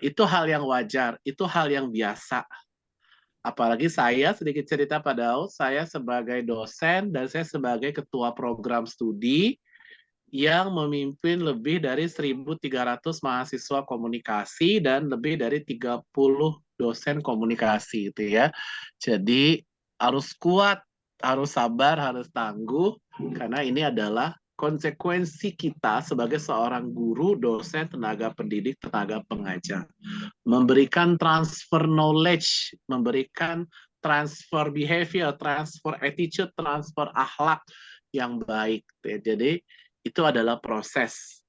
itu hal yang wajar, itu hal yang biasa. Apalagi saya, sedikit cerita Pak Daud, saya sebagai dosen dan saya sebagai ketua program studi yang memimpin lebih dari 1.300 mahasiswa komunikasi dan lebih dari 30 dosen komunikasi itu ya. Jadi harus kuat, harus sabar, harus tangguh karena ini adalah konsekuensi kita sebagai seorang guru, dosen, tenaga pendidik, tenaga pengajar. Memberikan transfer knowledge, memberikan transfer behavior, transfer attitude, transfer akhlak yang baik. Jadi itu adalah proses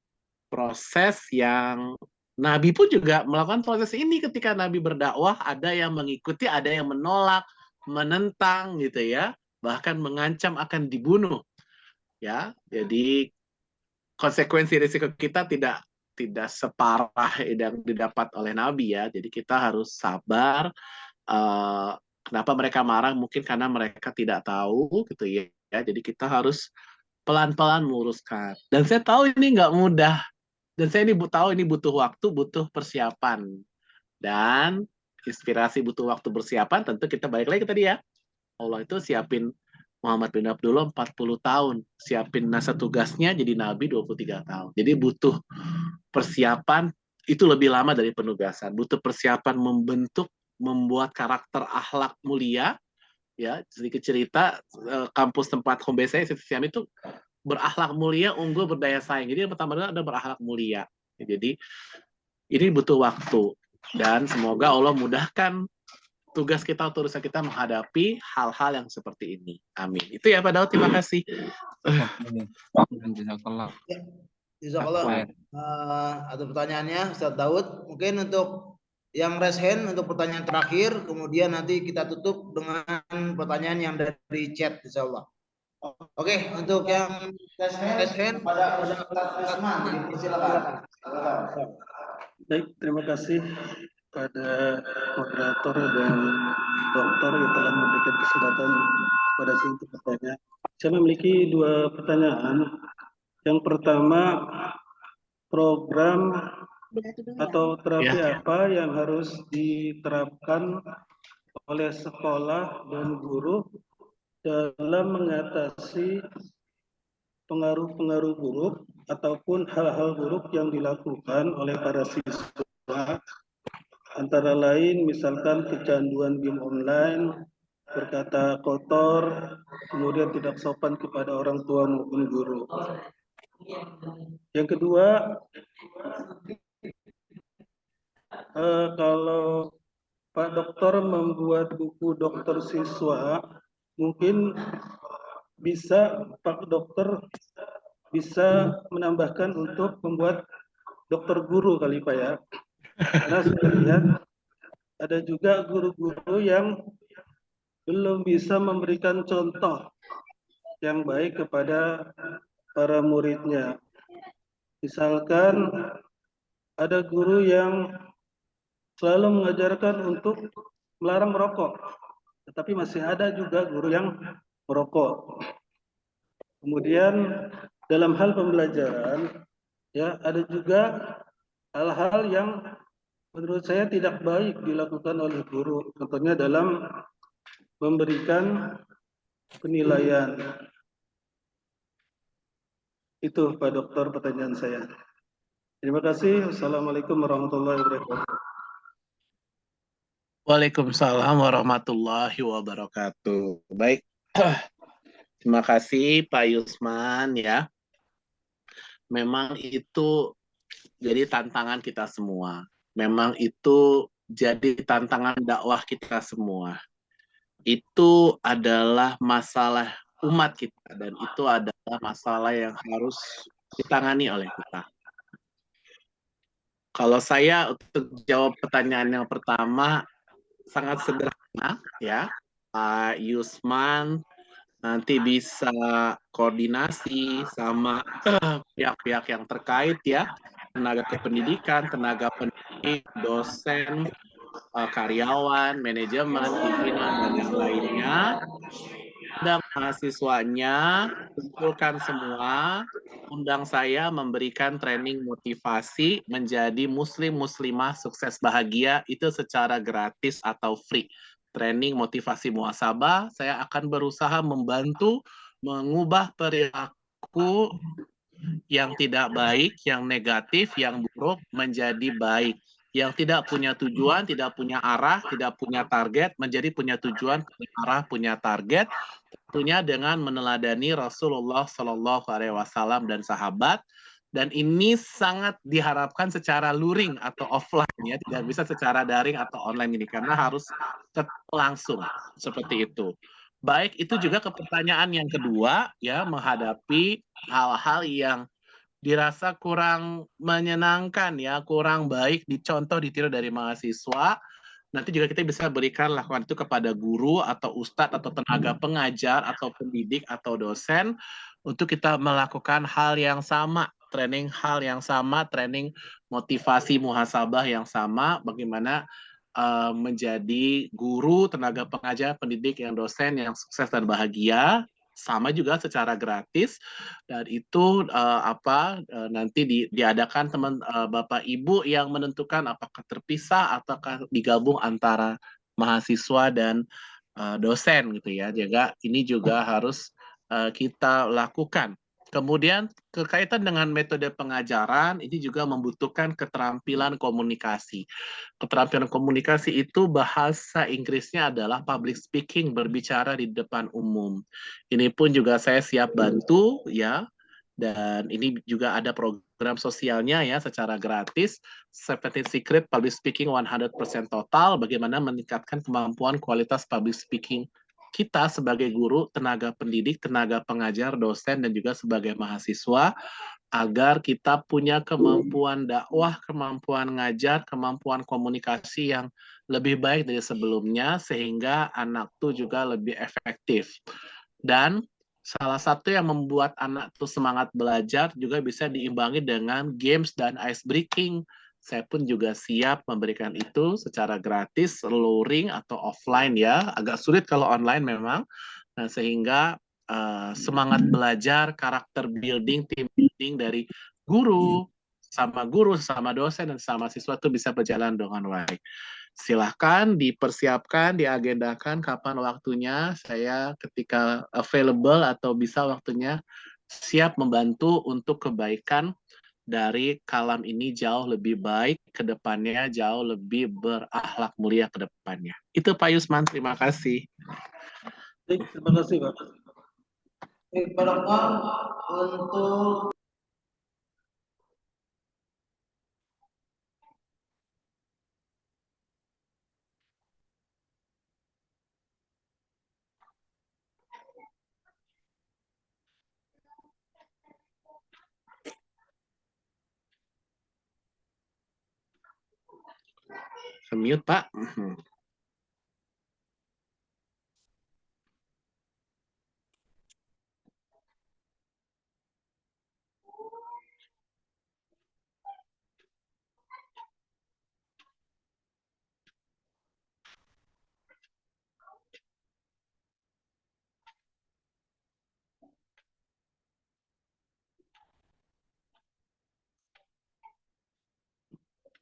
yang Nabi pun juga melakukan proses ini ketika Nabi berdakwah. Ada yang mengikuti, ada yang menolak, menentang gitu ya, bahkan mengancam akan dibunuh ya. Jadi konsekuensi risiko kita tidak separah yang didapat oleh Nabi ya. Jadi kita harus sabar. Kenapa mereka marah? Mungkin karena mereka tidak tahu gitu ya. Jadi kita harus pelan-pelan meluruskan. Dan saya tahu ini nggak mudah. Dan saya tahu ini butuh waktu, butuh persiapan. Dan inspirasi butuh waktu persiapan, tentu kita balik lagi tadi ya. Allah itu siapin Muhammad bin Abdullah 40 tahun. Siapin nasa tugasnya jadi Nabi 23 tahun. Jadi butuh persiapan, itu lebih lama dari penugasan. Butuh persiapan membuat karakter akhlak mulia. Ya, sedikit cerita, kampus tempat home base saya, Siam itu berakhlak mulia, unggul, berdaya saing. Jadi yang pertama adalah ada berakhlak mulia. Jadi ini butuh waktu. Dan semoga Allah mudahkan tugas kita, urusan kita menghadapi hal-hal yang seperti ini. Amin. Itu ya Pak Daud, terima kasih. Jazakallah. Ada pertanyaannya Ustaz Daud. Mungkin untuk yang raise hand untuk pertanyaan terakhir, kemudian nanti kita tutup dengan pertanyaan yang dari chat insyaallah. Oke, untuk yang raise hand pada Ustaz Usman, silakan. Baik, terima kasih pada moderator dan dokter yang telah memberikan kesempatan pada saya untuk bertanya. Saya memiliki 2 pertanyaan. Yang pertama, program atau terapi apa yang harus diterapkan oleh sekolah dan guru dalam mengatasi pengaruh-pengaruh buruk ataupun hal-hal buruk yang dilakukan oleh para siswa, antara lain misalkan kecanduan game online, berkata kotor, kemudian tidak sopan kepada orang tua maupun guru. Yang kedua, kalau Pak Dokter membuat buku dokter siswa, mungkin bisa Pak Dokter bisa menambahkan untuk membuat dokter guru kali Pak ya. Karena saya lihat ada juga guru-guru yang belum bisa memberikan contoh yang baik kepada para muridnya. Misalkan ada guru yang selalu mengajarkan untuk melarang merokok, tetapi masih ada juga guru yang merokok. Kemudian dalam hal pembelajaran, ya ada juga hal-hal yang menurut saya tidak baik dilakukan oleh guru, contohnya dalam memberikan penilaian. Itu Pak Dokter pertanyaan saya. Terima kasih. Wassalamualaikum warahmatullahi wabarakatuh. Waalaikumsalam warahmatullahi wabarakatuh. Baik. Terima kasih Pak Yusman ya. Memang itu jadi tantangan kita semua. Memang itu jadi tantangan dakwah kita semua. Itu adalah masalah umat kita, dan itu adalah masalah yang harus ditangani oleh kita. Kalau saya untuk jawab pertanyaan yang pertama sangat sederhana ya, Pak Yusman nanti bisa koordinasi sama pihak-pihak yang terkait ya, tenaga kependidikan, tenaga pendidik, dosen, karyawan, manajemen, pimpinan, dan yang lainnya. Undang mahasiswanya, kumpulkan semua, undang saya memberikan training motivasi menjadi muslim-muslimah sukses bahagia, itu secara gratis atau free. Training motivasi muhasabah, saya akan berusaha membantu mengubah perilaku yang tidak baik, yang negatif, yang buruk menjadi baik. Yang tidak punya tujuan, tidak punya arah, tidak punya target, menjadi punya tujuan, punya arah, punya target, tentunya dengan meneladani Rasulullah Shallallahu Alaihi Wasallam dan sahabat. Dan ini sangat diharapkan secara luring atau offline ya, tidak bisa secara daring atau online ini karena harus langsung seperti itu. Baik, itu juga ke pertanyaan yang kedua ya, menghadapi hal-hal yang dirasa kurang menyenangkan ya, kurang baik dicontoh ditiru dari mahasiswa. Nanti juga kita bisa berikan lakukan itu kepada guru atau ustadz atau tenaga pengajar atau pendidik atau dosen untuk kita melakukan hal yang sama, training hal yang sama, training motivasi muhasabah yang sama, bagaimana menjadi guru, tenaga pengajar, pendidik, yang dosen yang sukses dan bahagia, sama juga secara gratis, dan itu nanti diadakan teman Bapak Ibu yang menentukan apakah terpisah ataukah digabung antara mahasiswa dan dosen gitu ya. Juga ini juga harus kita lakukan. Kemudian berkaitan dengan metode pengajaran, ini juga membutuhkan keterampilan komunikasi. Keterampilan komunikasi itu bahasa Inggrisnya adalah public speaking, berbicara di depan umum. Ini pun juga saya siap bantu ya. Dan ini juga ada program sosialnya ya secara gratis, 17 Secret Public Speaking 100% Total, bagaimana meningkatkan kemampuan kualitas public speaking kita sebagai guru, tenaga pendidik, tenaga pengajar, dosen, dan juga sebagai mahasiswa, agar kita punya kemampuan dakwah, kemampuan ngajar, kemampuan komunikasi yang lebih baik dari sebelumnya, sehingga anak itu juga lebih efektif. Dan salah satu yang membuat anak itu semangat belajar juga bisa diimbangi dengan games dan ice breaking. Saya pun juga siap memberikan itu secara gratis, luring atau offline ya. Agak sulit kalau online memang. Nah, sehingga semangat belajar, karakter building, team building dari guru, sama dosen, dan sama siswa itu bisa berjalan dengan baik. Silahkan dipersiapkan, diagendakan kapan waktunya. Saya ketika available atau bisa waktunya siap membantu untuk kebaikan dari kalam ini jauh lebih baik ke depannya, jauh lebih berakhlak mulia ke depannya. Itu Pak Yusman, terima kasih. Terima kasih Pak. Pak Dokter, untuk Mute Pak.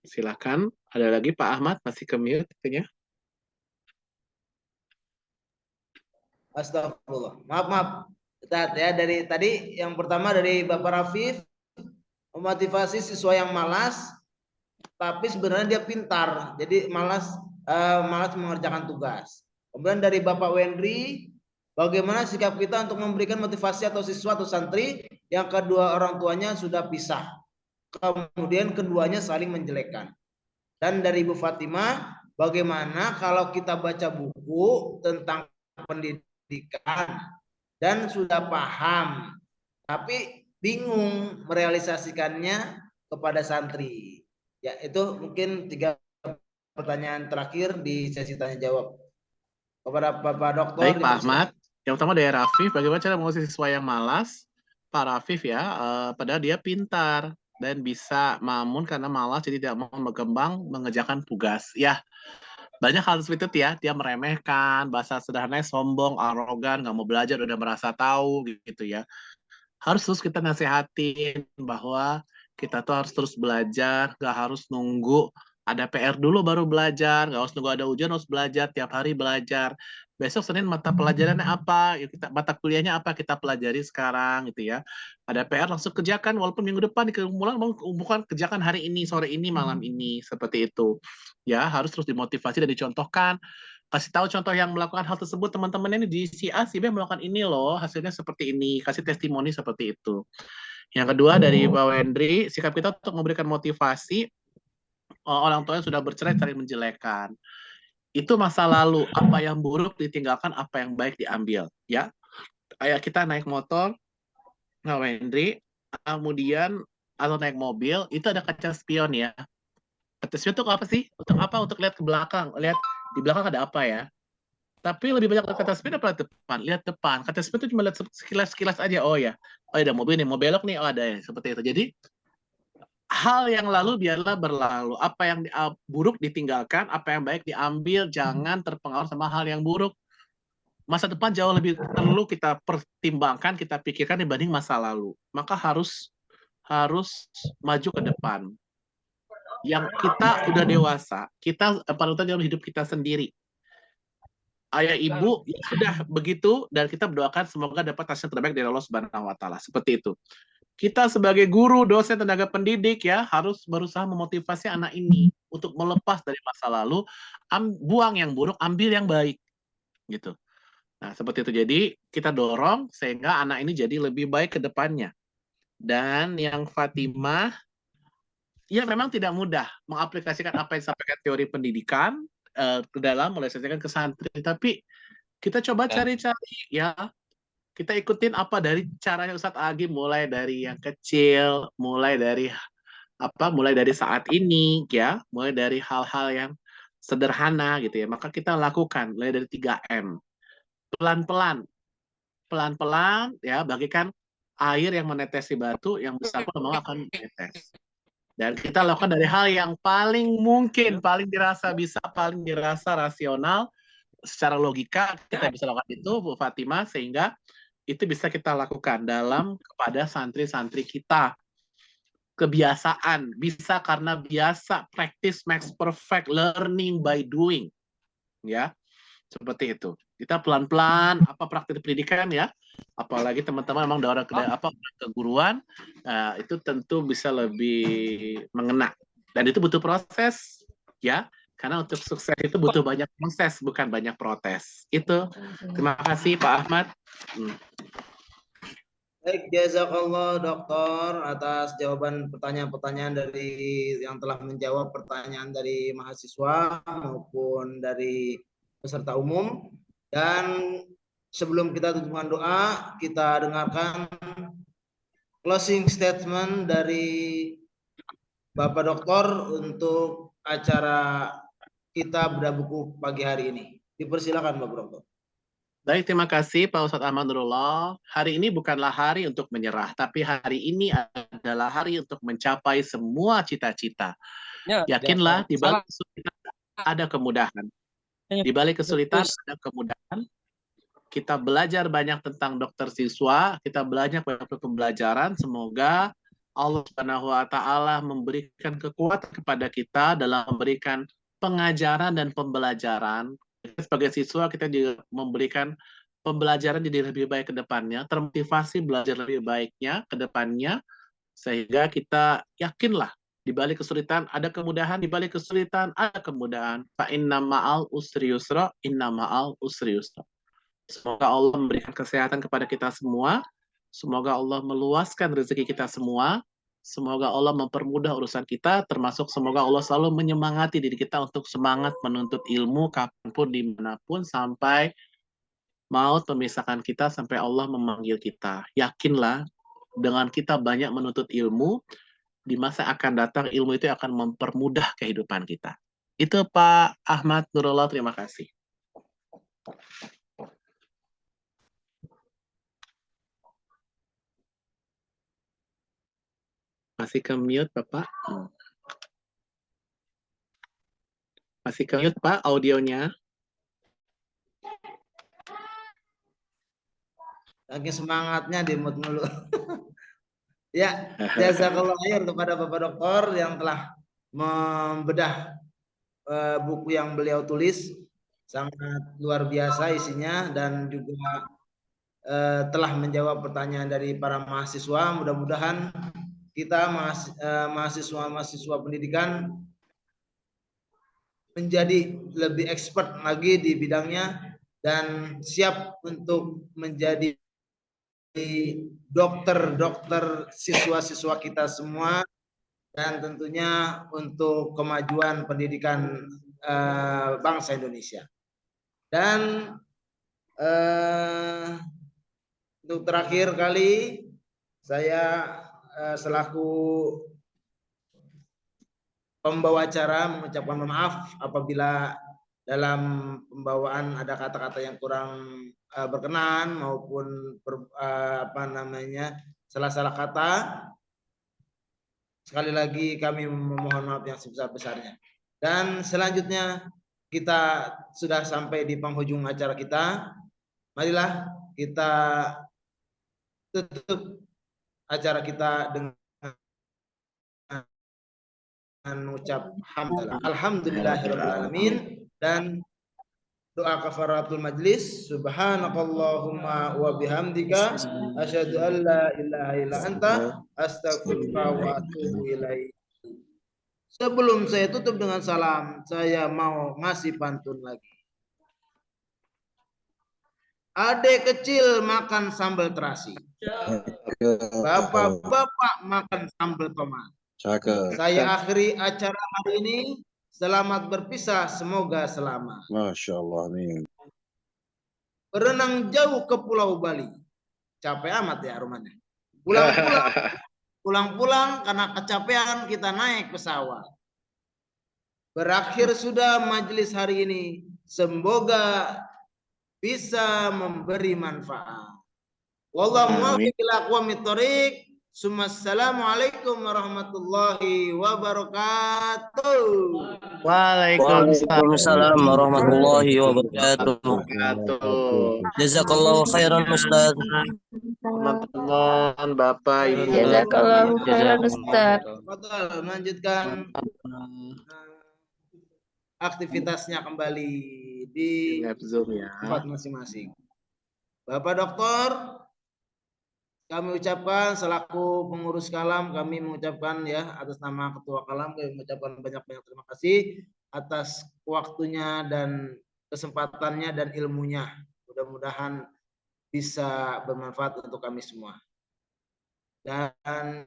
Silakan. Ada lagi Pak Ahmad, masih ke mute katanya. Astagfirullah. Maaf. Ustaz, ya, dari tadi yang pertama dari Bapak Rafif, memotivasi siswa yang malas, tapi sebenarnya dia pintar, jadi malas mengerjakan tugas. Kemudian dari Bapak Wendri, bagaimana sikap kita untuk memberikan motivasi atau siswa atau santri yang kedua orang tuanya sudah pisah, kemudian keduanya saling menjelekkan. Dan dari Ibu Fatimah, bagaimana kalau kita baca buku tentang pendidikan dan sudah paham, tapi bingung merealisasikannya kepada santri. Ya, itu mungkin 3 pertanyaan terakhir di sesi tanya jawab. Kepada Bapak Doktor. Baik, Pak Ahmad. Yang pertama dari Rafif, bagaimana cara mengusir siswa yang malas? Pak Rafif ya, padahal dia pintar dan bisa mamun karena malas, jadi tidak mau berkembang mengerjakan tugas. Ya, banyak hal seperti itu ya, dia meremehkan, bahasa sederhananya sombong, arogan, nggak mau belajar, udah merasa tahu gitu ya. Harus terus kita nasihatin bahwa kita tuh harus terus belajar, nggak harus nunggu ada PR dulu baru belajar, nggak harus nunggu ada ujian, harus belajar, tiap hari belajar. Besok Senin mata pelajarannya apa, mata kuliahnya apa, kita pelajari sekarang gitu ya. Ada PR langsung kerjakan, walaupun minggu depan dikemulan, bukan kerjakan hari ini, sore ini, malam ini, seperti itu. Ya, harus terus dimotivasi dan dicontohkan. Kasih tahu contoh yang melakukan hal tersebut, teman-teman ini di si A, si B melakukan ini loh, hasilnya seperti ini, kasih testimoni seperti itu. Yang kedua dari Pak Wendri, sikap kita untuk memberikan motivasi orang tua yang sudah bercerai saling menjelekkan. Itu masa lalu, apa yang buruk ditinggalkan, apa yang baik diambil. Ya, kayak kita naik motor, Pak Wendri, kemudian atau naik mobil, itu ada kaca spion ya. Kaca spion itu apa sih? Untuk apa? Untuk lihat ke belakang, lihat di belakang ada apa ya. Tapi lebih banyak kata speed apa depan? Lihat depan. Kata speed itu cuma lihat sekilas-sekilas aja. Oh ya, ada mobil nih, mau belok nih, oh ada ya. Seperti itu. Jadi hal yang lalu biarlah berlalu. Apa yang buruk ditinggalkan, apa yang baik diambil. Jangan terpengaruh sama hal yang buruk. Masa depan jauh lebih perlu kita pertimbangkan, kita pikirkan dibanding masa lalu. Maka harus maju ke depan. Yang kita udah dewasa, kita panutan dalam hidup kita sendiri. Ayah ibu ya sudah begitu, dan kita berdoakan semoga dapat hasil terbaik dari Allah Subhanahu wa taala. Seperti itu. Kita sebagai guru, dosen, tenaga pendidik ya harus berusaha memotivasi anak ini untuk melepas dari masa lalu, buang yang buruk, ambil yang baik. Gitu. Nah, seperti itu. Jadi kita dorong sehingga anak ini jadi lebih baik ke depannya. Dan yang Fatimah, ya memang tidak mudah mengaplikasikan apa yang disampaikan teori pendidikan ke dalam merealisasikan ke santri, tapi kita coba cari-cari ya, kita ikutin apa dari caranya Ustadz Agi, mulai dari yang kecil, mulai dari saat ini ya, mulai dari hal-hal yang sederhana gitu ya, maka kita lakukan mulai dari 3M, pelan-pelan ya, bagikan air yang menetesi batu, yang besar pun mau akan menetes. Dan kita lakukan dari hal yang paling mungkin, paling dirasa bisa, paling dirasa rasional, secara logika kita bisa lakukan itu, Bu Fatimah, sehingga itu bisa kita lakukan kepada santri-santri kita. Kebiasaan, bisa karena biasa, practice makes perfect, learning by doing. Ya, seperti itu. Kita pelan-pelan, praktik pendidikan ya, apalagi teman-teman memang orang keguruan, itu tentu bisa lebih mengena. Dan itu butuh proses, ya. Karena untuk sukses itu butuh banyak proses, bukan banyak protes. Itu. Terima kasih Pak Ahmad. Baik, jazakallah Dokter atas jawaban pertanyaan-pertanyaan dari yang telah menjawab pertanyaan dari mahasiswa maupun dari peserta umum. Dan sebelum kita tutup dengan doa, kita dengarkan closing statement dari Bapak Doktor untuk acara kita bedah buku pagi hari ini. Dipersilakan Bapak Doktor. Baik, terima kasih Pak Ustadz Ahmad Nurullah. Hari ini bukanlah hari untuk menyerah, tapi hari ini adalah hari untuk mencapai semua cita-cita. Yakinlah, di balik kesulitan ada kemudahan. Di balik kesulitan ada kemudahan. Kita belajar banyak tentang dokter siswa, kita belajar banyak pembelajaran. Semoga Allah Subhanahu wa taala memberikan kekuatan kepada kita dalam memberikan pengajaran dan pembelajaran. Sebagai siswa kita juga memberikan pembelajaran jadi lebih baik ke depannya, termotivasi belajar lebih baiknya ke depannya, sehingga kita yakinlah di balik kesulitan ada kemudahan, di balik kesulitan ada kemudahan. Fa inna ma'al usri yusra, inna ma'al usri yusra. Semoga Allah memberikan kesehatan kepada kita semua. Semoga Allah meluaskan rezeki kita semua. Semoga Allah mempermudah urusan kita, termasuk semoga Allah selalu menyemangati diri kita untuk semangat menuntut ilmu kapanpun, dimanapun, sampai maut memisahkan kita sampai Allah memanggil kita. Yakinlah, dengan kita banyak menuntut ilmu, di masa akan datang ilmu itu akan mempermudah kehidupan kita. Itu Pak Ahmad Nurullah, terima kasih. Masih ke mute Bapak? Masih ke mute Pak audionya? Lagi semangatnya di mute mulu. Ya, jazakallah khair kepada Bapak Doktor yang telah membedah buku yang beliau tulis, sangat luar biasa isinya, dan juga telah menjawab pertanyaan dari para mahasiswa. Mudah-mudahan kita mahasiswa pendidikan menjadi lebih expert lagi di bidangnya dan siap untuk menjadi dokter siswa-siswa kita semua, dan tentunya untuk kemajuan pendidikan bangsa Indonesia. Dan untuk terakhir kali saya selaku pembawa acara mengucapkan maaf apabila dalam pembawaan ada kata-kata yang kurang berkenan maupun salah-salah kata. Sekali lagi kami memohon maaf yang sebesar-besarnya. Dan selanjutnya kita sudah sampai di penghujung acara kita. Marilah kita tutup acara kita dengan mengucap hamdalah. Alhamdulillahirrahmanirrahim. Dan doa kafaratul majlis. Subhanakallahumma wa bihamdika asyhadu an la ilaha illa anta astaghfiruka wa atubu ilaik. Sebelum saya tutup dengan salam, saya mau ngasih pantun lagi. Adek kecil makan sambal terasi. Bapak-bapak makan sambal tomat. Saya akhiri acara hari ini. Selamat berpisah, semoga selamat. Masya Allah, amin. Berenang jauh ke Pulau Bali. Capek amat ya rumahnya. Pulang-pulang karena kecapean kita naik pesawat. Berakhir sudah majelis hari ini. Semoga bisa memberi manfaat. Wallahu muwaffiq ila aqwamit thoriq. Assalamualaikum warahmatullahi wabarakatuh. Waalaikumsalam warahmatullahi wabarakatuh. Jazakallahu khairan Ustaz. Teman-teman, Bapak, Ibu. Jazakallahu khairan Ustaz. Melanjutkan aktivitasnya kembali di tempat masing-masing. Bapak Doktor, kami ucapkan selaku pengurus Kalam, kami mengucapkan ya atas nama Ketua Kalam, kami mengucapkan banyak-banyak terima kasih atas waktunya dan kesempatannya dan ilmunya. Mudah-mudahan bisa bermanfaat untuk kami semua. Dan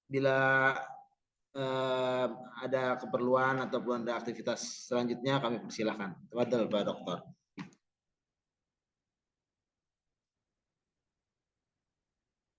bila ada keperluan ataupun ada aktivitas selanjutnya kami persilahkan. Tafadhol Pak Doktor.